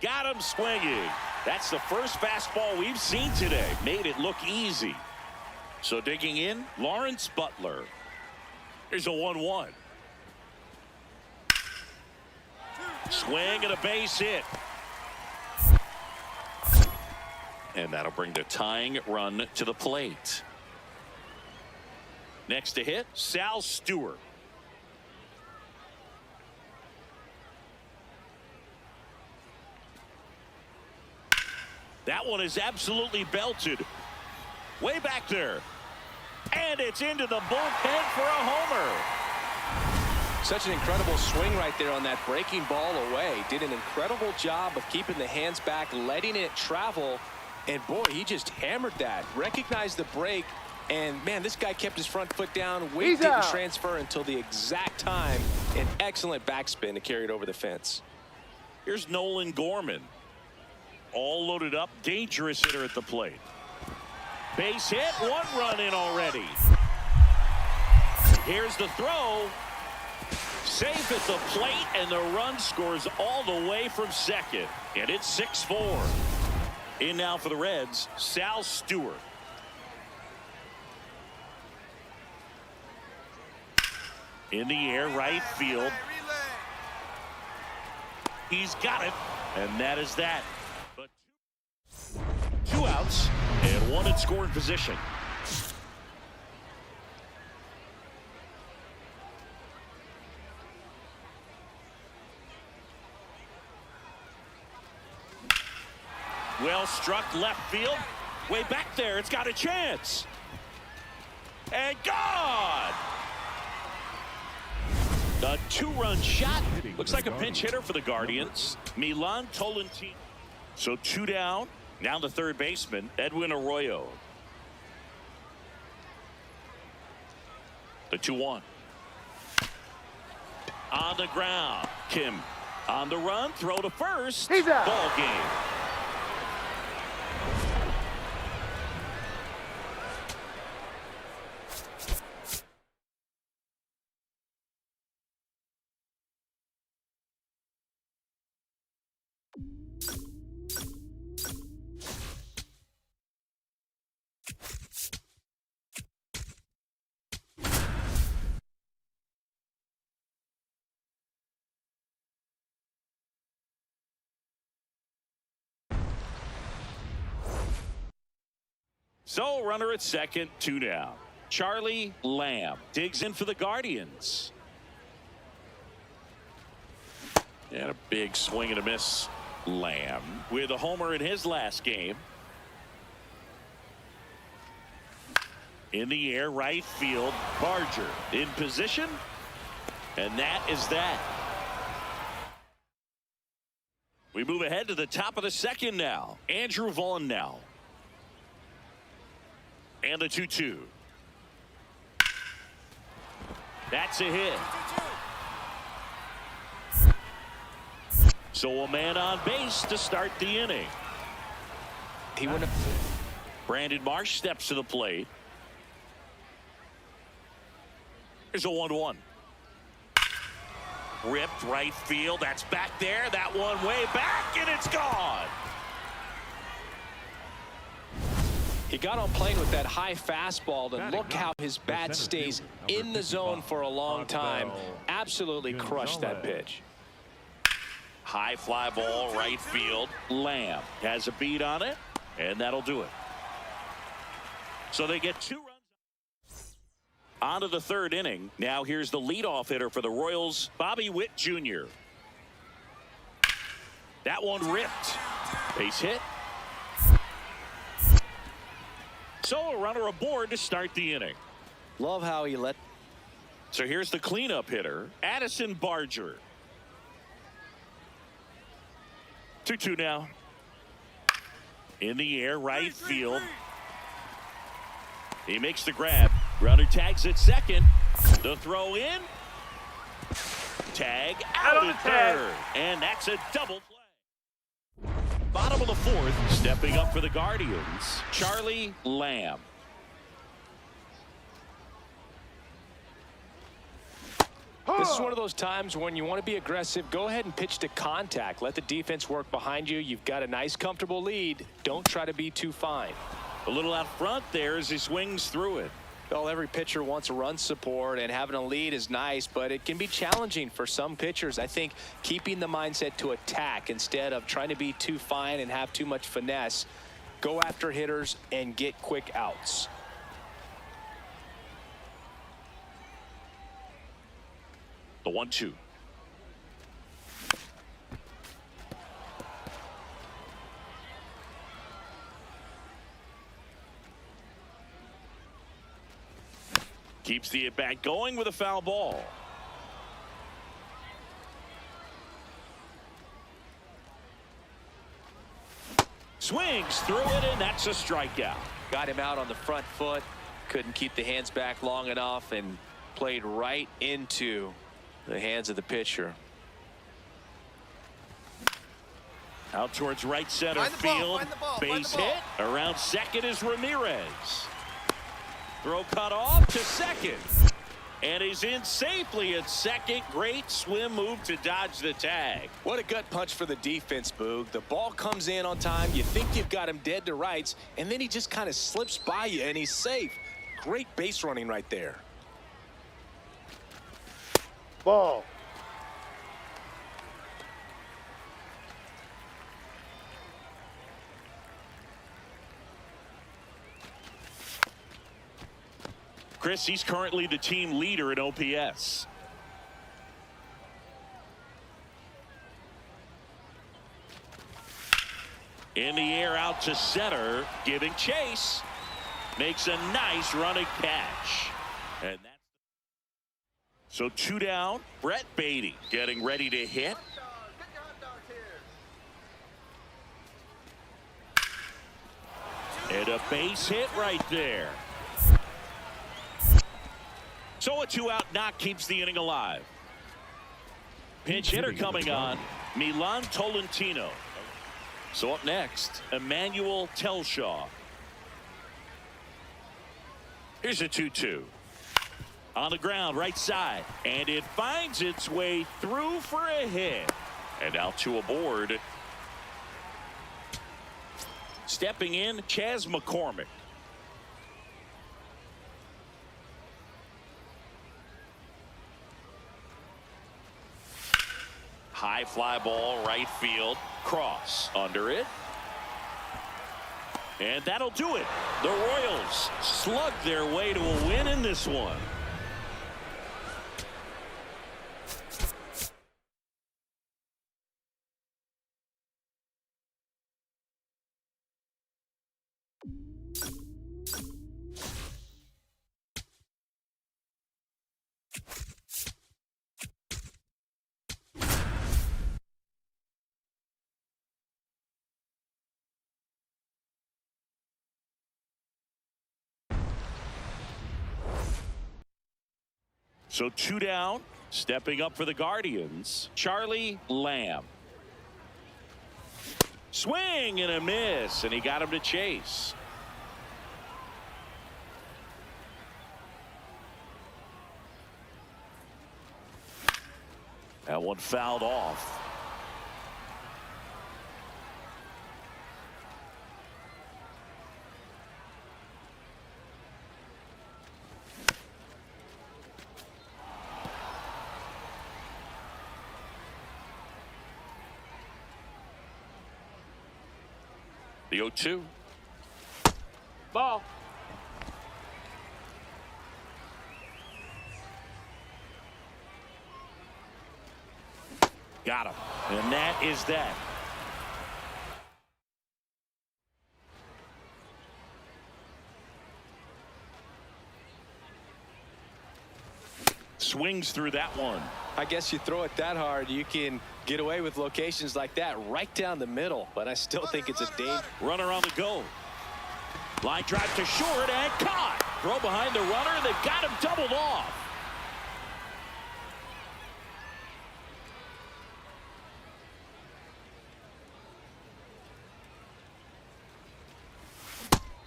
Got him swinging. That's the first fastball we've seen today. Made it look easy. So digging in, Lawrence Butler. Here's a 1-1. Swing and a base hit. And that'll bring the tying run to the plate. Next to hit, Sal Stewart. That one is absolutely belted. Way back there. And it's into the bullpen for a homer. Such an incredible swing right there on that breaking ball away. Did an incredible job of keeping the hands back, letting it travel. And boy, he just hammered that. Recognized the break. And man, this guy kept his front foot down. Weight didn't transfer until the exact time. An excellent backspin to carry it over the fence. Here's Nolan Gorman. All loaded up, dangerous hitter at the plate. Base hit, 1 run in already. Here's the throw. Safe at the plate, and the run scores all the way from second. And it's 6-4. In now for the Reds, Sal Stewart. In the air, right field. He's got it, and that is that. But 2 outs and 1 in scoring position. Well struck left field. Way back there. It's got a chance. And gone. A 2-run shot. Looks like a pinch hitter for the Guardians. Milan Tolentino. So 2 down. Now the third baseman, Edwin Arroyo. The 2-1. On the ground. Kim on the run. Throw to first. He's out. Ball game. So runner at second, 2 down. Charlie Lamb digs in for the Guardians. And a big swing and a miss. Lamb with a homer in his last game. In the air, right field. Barger in position. And that is that. We move ahead to the top of the second now. Andrew Vaughn now. And the 2-2. That's a hit. So a man on base to start the inning. He went up. Brandon Marsh steps to the plate. Here's a 1-1. Ripped right field. That's back there. That one way back, and it's gone. He got on plane with that high fastball, and look how his bat stays in the zone for a long time. Absolutely crushed that pitch. High fly ball, right field. Lamb has a beat on it, and that'll do it. So they get 2 runs. On to the third inning. Now here's the leadoff hitter for the Royals, Bobby Witt Jr. That one ripped. Base hit. So a runner aboard to start the inning. Love how he let. So here's the cleanup hitter, Addison Barger. 2-2 now. In the air, right field. He makes the grab. Runner tags at second. The throw in. Tag out on the at tag. third. And that's a double play. Bottom of the fourth, stepping up for the Guardians, Charlie Lamb. This is one of those times when you want to be aggressive. Go ahead and pitch to contact. Let the defense work behind you. You've got a nice, comfortable lead. Don't try to be too fine. A little out front there as he swings through it. Well, every pitcher wants a run support, and having a lead is nice, but it can be challenging for some pitchers. I think keeping the mindset to attack instead of trying to be too fine and have too much finesse. Go after hitters and get quick outs. The 1-2. Keeps the at-bat going with a foul ball. Swings through it, and that's a strikeout. Got him out on the front foot. Couldn't keep the hands back long enough and played right into the hands of the pitcher. Out towards right center Find the ball, field. find the ball, Base find the ball. hit. Around second is Ramirez. Throw cut off to second. And he's in safely at second. Great swim move to dodge the tag. What a gut punch for the defense, Boog. The ball comes in on time. You think you've got him dead to rights, and then he just kind of slips by you, and he's safe. Great base running right there. Ball. Chris, he's currently the team leader in OPS. In the air out to center, giving chase. Makes a nice running catch. And that's so 2 down. Brett Beatty getting ready to hit. And a base hit right there. So a 2-out knock keeps the inning alive. Pinch hitter coming on, Milan Tolentino. So up next, Emmanuel Telshaw. Here's a 2-2. On the ground, right side. And it finds its way through for a hit. And out to aboard. Stepping in, Chas McCormick. High fly ball, right field. Cross under it. And that'll do it. The Royals slug their way to a win in this one. So 2 down, stepping up for the Guardians, Charlie Lamb. Swing and a miss, and he got him to chase. That one fouled off. The 0-2. Ball. Got him. And that is that. Swings through that one. I guess you throw it that hard, you can get away with locations like that right down the middle, but I still think it's a danger. Runner on the go. Line drive to short and caught. Throw behind the runner. They've got him doubled off.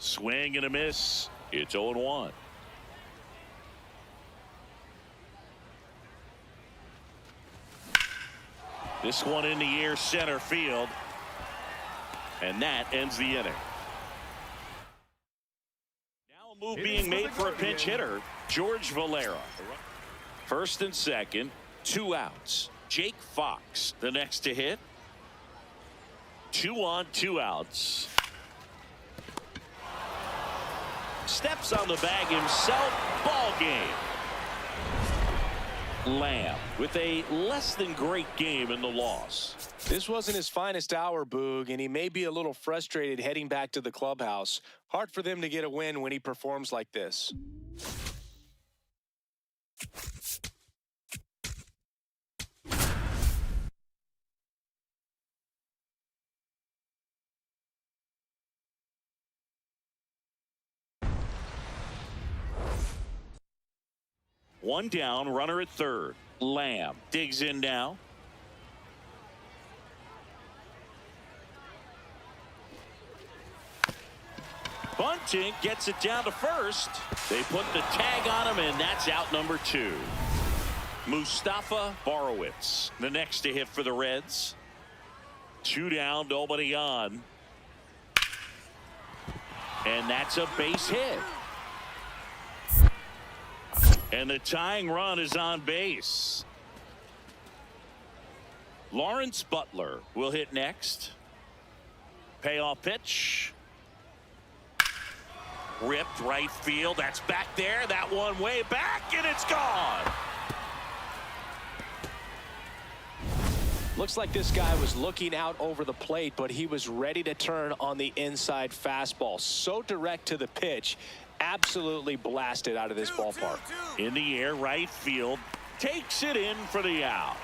Swing and a miss. It's 0-1. This one in the air, center field. And that ends the inning. Now a move being made for a pinch hitter, George Valera. First and second, 2 outs. Jake Fox, the next to hit. 2 on, 2 outs. Steps on the bag himself. Ball game. Lamb with a less than great game in the loss. This wasn't his finest hour, Boog, and he may be a little frustrated heading back to the clubhouse. Hard for them to get a win when he performs like this. One down, runner at third. Lamb digs in now. Bunting gets it down to first. They put the tag on him, and that's out number 2. Mustafa Borowitz, the next to hit for the Reds. 2 down, nobody on. And that's a base hit. And the tying run is on base. Lawrence Butler will hit next. Payoff pitch. Ripped right field. That's back there. That one way back, and it's gone. Looks like this guy was looking out over the plate, but he was ready to turn on the inside fastball. So direct to the pitch. Absolutely blasted out of this ballpark. In the air, right field. Takes it in for the out.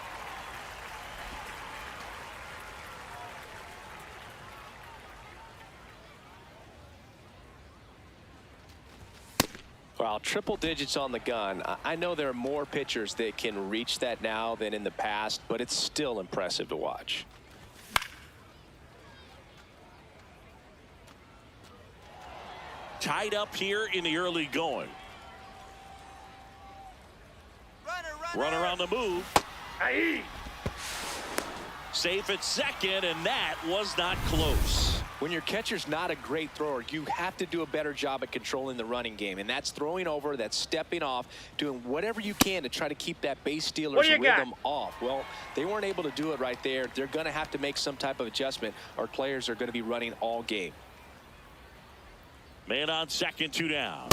Well, triple digits on the gun. I know there are more pitchers that can reach that now than in the past, but it's still impressive to watch. Tied up here in the early going. Runner on the move. Aye. Safe at second, and that was not close. When your catcher's not a great thrower, you have to do a better job at controlling the running game, and that's throwing over, that's stepping off, doing whatever you can to try to keep that base stealer's rhythm off. Well, they weren't able to do it right there. They're going to have to make some type of adjustment. Our players are going to be running all game. Man on second, 2 down.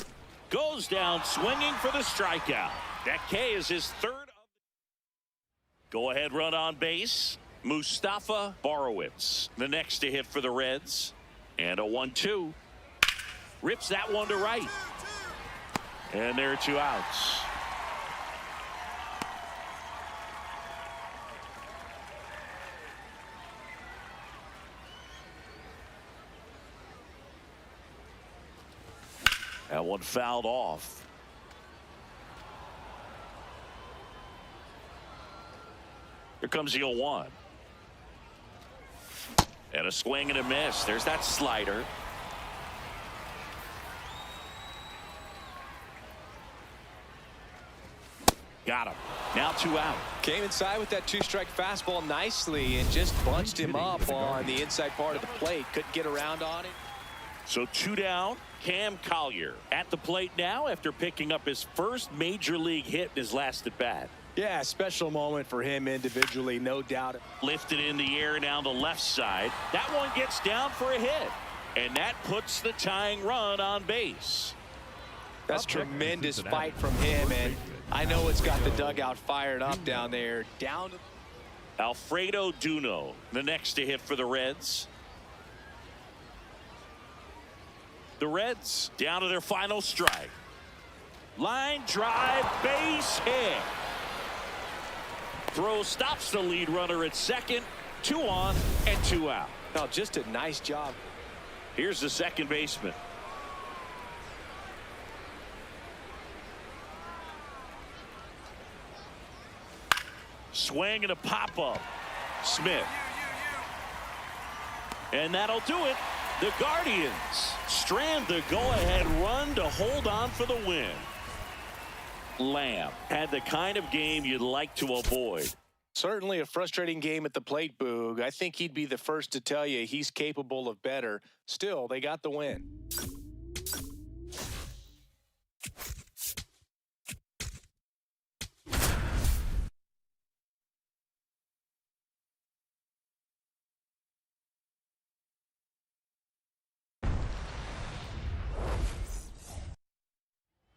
Goes down swinging for the strikeout. That K is his third. Go ahead run on base. Mustafa Borowitz, the next to hit for the Reds. And a 1-2. Rips that one to right. And there are 2 outs. That one fouled off. Here comes the 0-1. And a swing and a miss. There's that slider. Got him. Now 2 out. Came inside with that 2-strike fastball nicely and just bunched him up on the inside part of the plate. Couldn't get around on it. So 2 down. Cam Collier at the plate now after picking up his first major league hit in his last at bat. Yeah, special moment for him individually, no doubt. Lifted in the air down the left side. That one gets down for a hit. And that puts the tying run on base. That's tremendous fight from him, and I know it's got the dugout fired up down there. Down. Alfredo Duno, the next to hit for the Reds. The Reds down to their final strike. Line drive, base hit. Throw stops the lead runner at second. 2 on and 2 out. Oh, just a nice job. Here's the second baseman. Swing and a pop-up. Smith. And that'll do it. The Guardians strand the go-ahead run to hold on for the win. Lamb had the kind of game you'd like to avoid. Certainly a frustrating game at the plate, Boog. I think he'd be the first to tell you he's capable of better. Still, they got the win.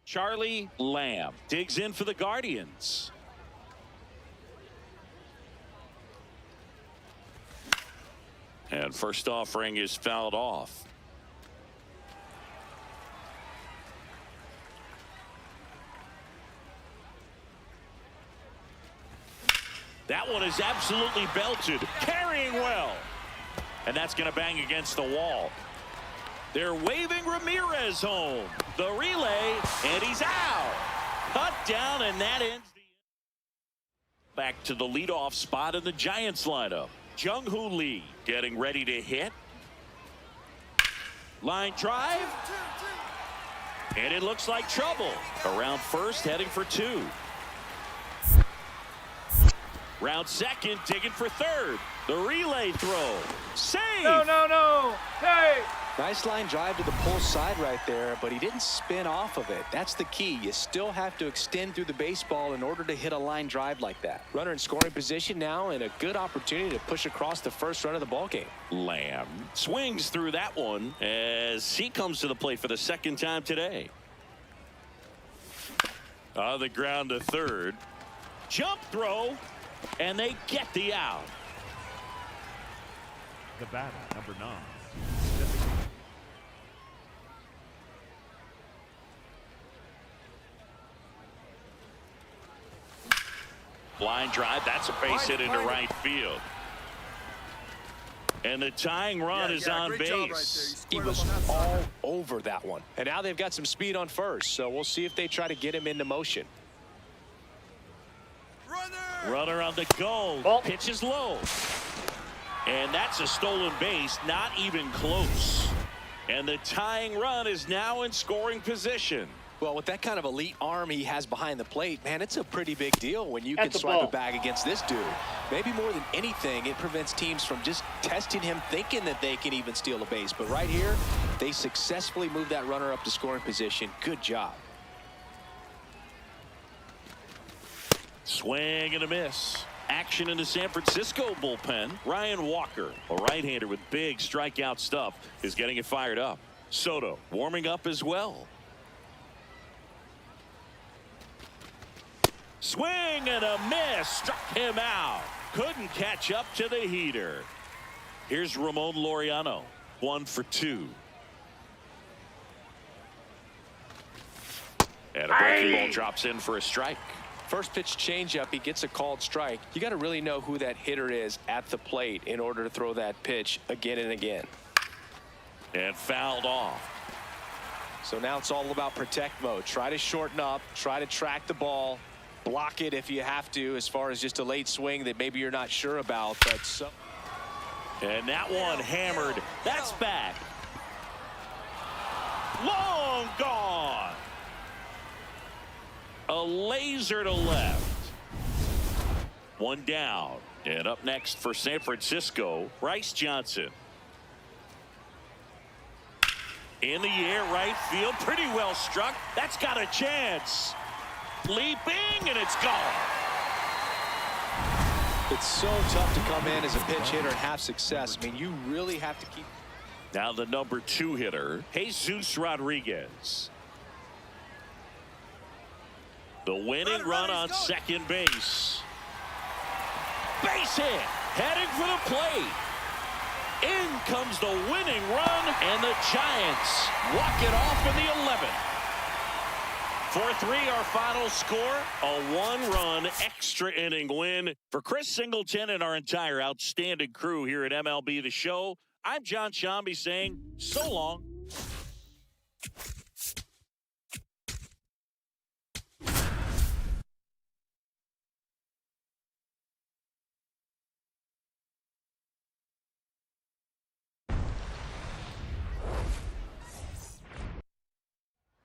Charlie Lamb digs in for the Guardians. And first offering is fouled off. That one is absolutely belted, carrying well. And that's going to bang against the wall. They're waving Ramirez home. The relay, and he's out. Cut down, and that ends the inning. Back to the leadoff spot in the Giants lineup. Jung-Hoo Lee getting ready to hit. Line drive. And it looks like trouble. Around first, heading for two. Round second, digging for third. The relay throw. Save! No. Hey! Nice line drive to the pull side right there, but he didn't spin off of it. That's the key. You still have to extend through the baseball in order to hit a line drive like that. Runner in scoring position now, and a good opportunity to push across the first run of the ballgame. Lamb swings through that one as he comes to the plate for the second time today. On the ground to third. Jump throw, and they get the out. The batter, number 9. Line drive, that's a base hit into right field. And the tying run is on base. He was all over that one. And now they've got some speed on first, so we'll see if they try to get him into motion. Runner on the go. Ball. Pitch is low. And that's a stolen base, not even close. And the tying run is now in scoring position. Well, with that kind of elite arm he has behind the plate, man, it's a pretty big deal when you can swipe a bag against this dude. Maybe more than anything, it prevents teams from just testing him, thinking that they can even steal a base. But right here, they successfully moved that runner up to scoring position. Good job. Swing and a miss. Action in the San Francisco bullpen. Ryan Walker, a right-hander with big strikeout stuff, is getting it fired up. Soto warming up as well. Swing and a miss. Struck him out. Couldn't catch up to the heater. Here's Ramon Laureano. 1 for 2. And a breaking ball drops in for a strike. First pitch changeup, he gets a called strike. You got to really know who that hitter is at the plate in order to throw that pitch again and again. And fouled off. So now it's all about protect mode. Try to shorten up, try to track the ball, block it if you have to, as far as just a late swing that maybe you're not sure about. But and that one hammered. That's back. Long gone. A laser to left. One down. And up next for San Francisco, Bryce Johnson. In the air, right field. Pretty well struck. That's got a chance. Leaping, and it's gone. It's so tough to come in as a pinch hitter and have success. I mean, you really have to keep. Now the number 2 hitter, Jesus Rodriguez. The winning run on second base. Base hit, heading for the plate. In comes the winning run, and the Giants walk it off in the 11th. 4-3 our final score, a 1-run extra inning win. For Chris Singleton and our entire outstanding crew here at MLB The Show, I'm John Shambi saying so long.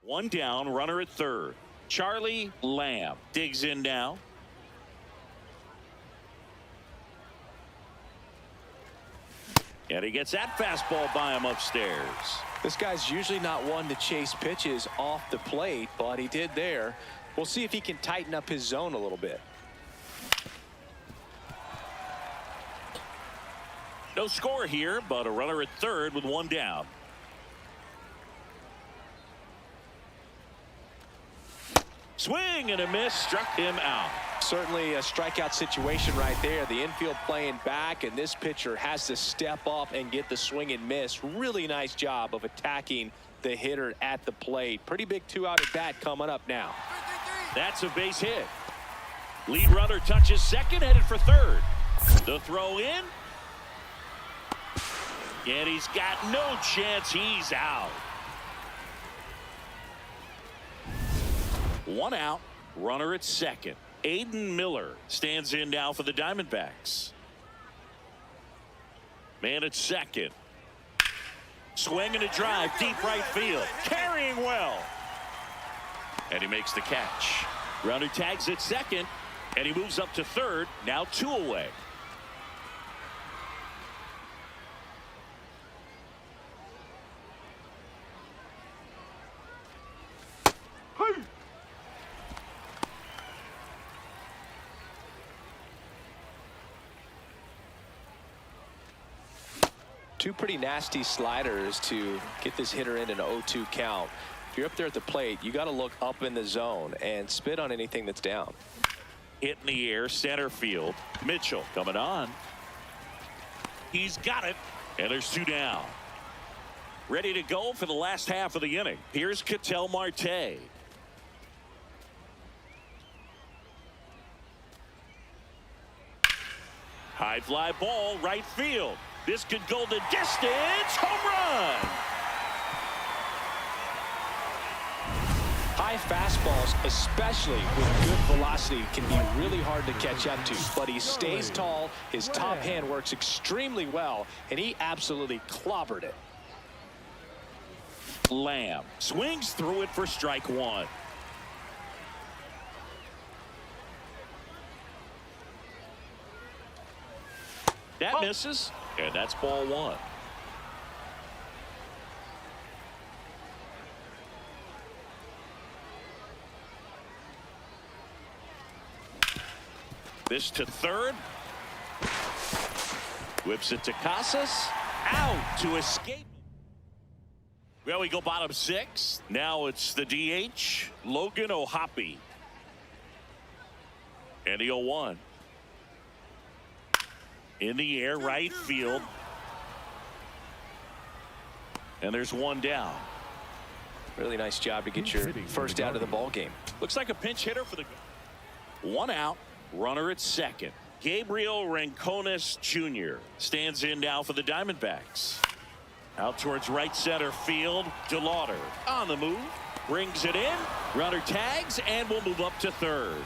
One down, runner at third. Charlie Lamb digs in now. And he gets that fastball by him upstairs. This guy's usually not one to chase pitches off the plate, but he did there. We'll see if he can tighten up his zone a little bit. No score here, but a runner at third with one down. Swing and a miss, struck him out. Certainly a strikeout situation right there. The infield playing back, and this pitcher has to step up and get the swing and miss. Really nice job of attacking the hitter at the plate. Pretty big 2-out at bat coming up now. That's a base hit. Lead runner touches second, headed for third. The throw in. And he's got no chance. He's out. One out, runner at second. Aiden Miller stands in now for the Diamondbacks. Man at second. Swing and a drive, deep right field. Carrying well. And he makes the catch. Runner tags at second, and he moves up to third. Now 2 away. Two pretty nasty sliders to get this hitter in an 0-2 count. If you're up there at the plate, you got to look up in the zone and spit on anything that's down. Hit in the air, center field. Mitchell coming on. He's got it, and there's 2 down. Ready to go for the last half of the inning. Here's Ketel Marte. High fly ball, right field. This could go the distance. Home run. High fastballs, especially with good velocity, can be really hard to catch up to. But he stays tall. His top hand works extremely well, and he absolutely clobbered it. Lamb swings through it for strike 1. That misses, and that's ball 1. This to third. Whips it to Casas. Out to escape. Well, we go bottom 6. Now it's the DH, Logan O'Hoppe. And the 0-1. In the air, right field. And there's 1 down. Really nice job to get your first out of the ball game. Looks like a pinch hitter for the 1 out, runner at second. Gabriel Rincones Jr. stands in now for the Diamondbacks. Out towards right center field. DeLauder on the move. Brings it in. Runner tags and will move up to third.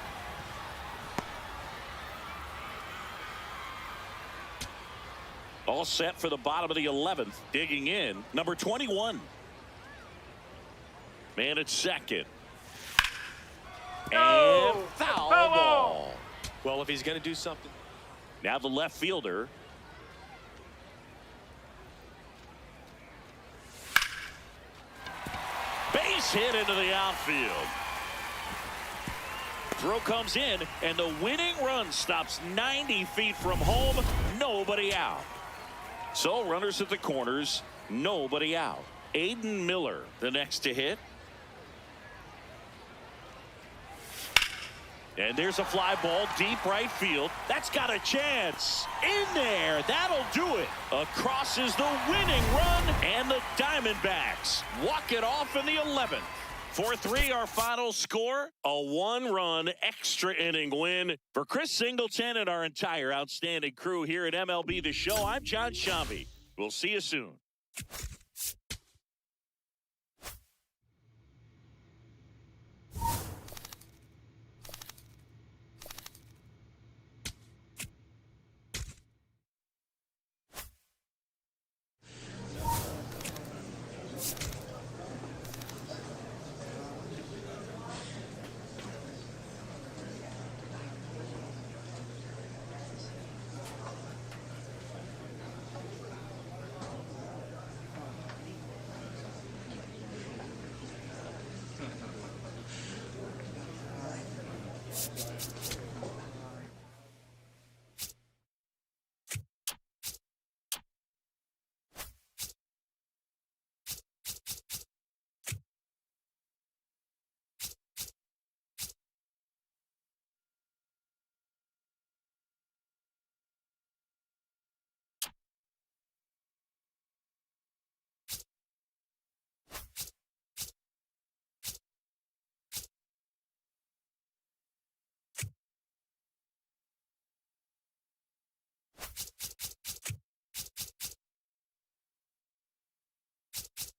All set for the bottom of the 11th. Digging in, number 21. Man at second. No! And foul Foul ball. ball. Well, if he's going to do something. Now the left fielder. Base hit into the outfield. Throw comes in, and the winning run stops 90 feet from home. Nobody out. So runners at the corners, nobody out. Aiden Miller, the next to hit. And there's a fly ball deep right field. That's got a chance. In there. That'll do it. Across is the winning run. And the Diamondbacks walk it off in the 11th. 4-3 our final score. A 1-run extra inning win for Chris Singleton and our entire outstanding crew here at MLB The Show. I'm John Shambi. We'll see you soon. it.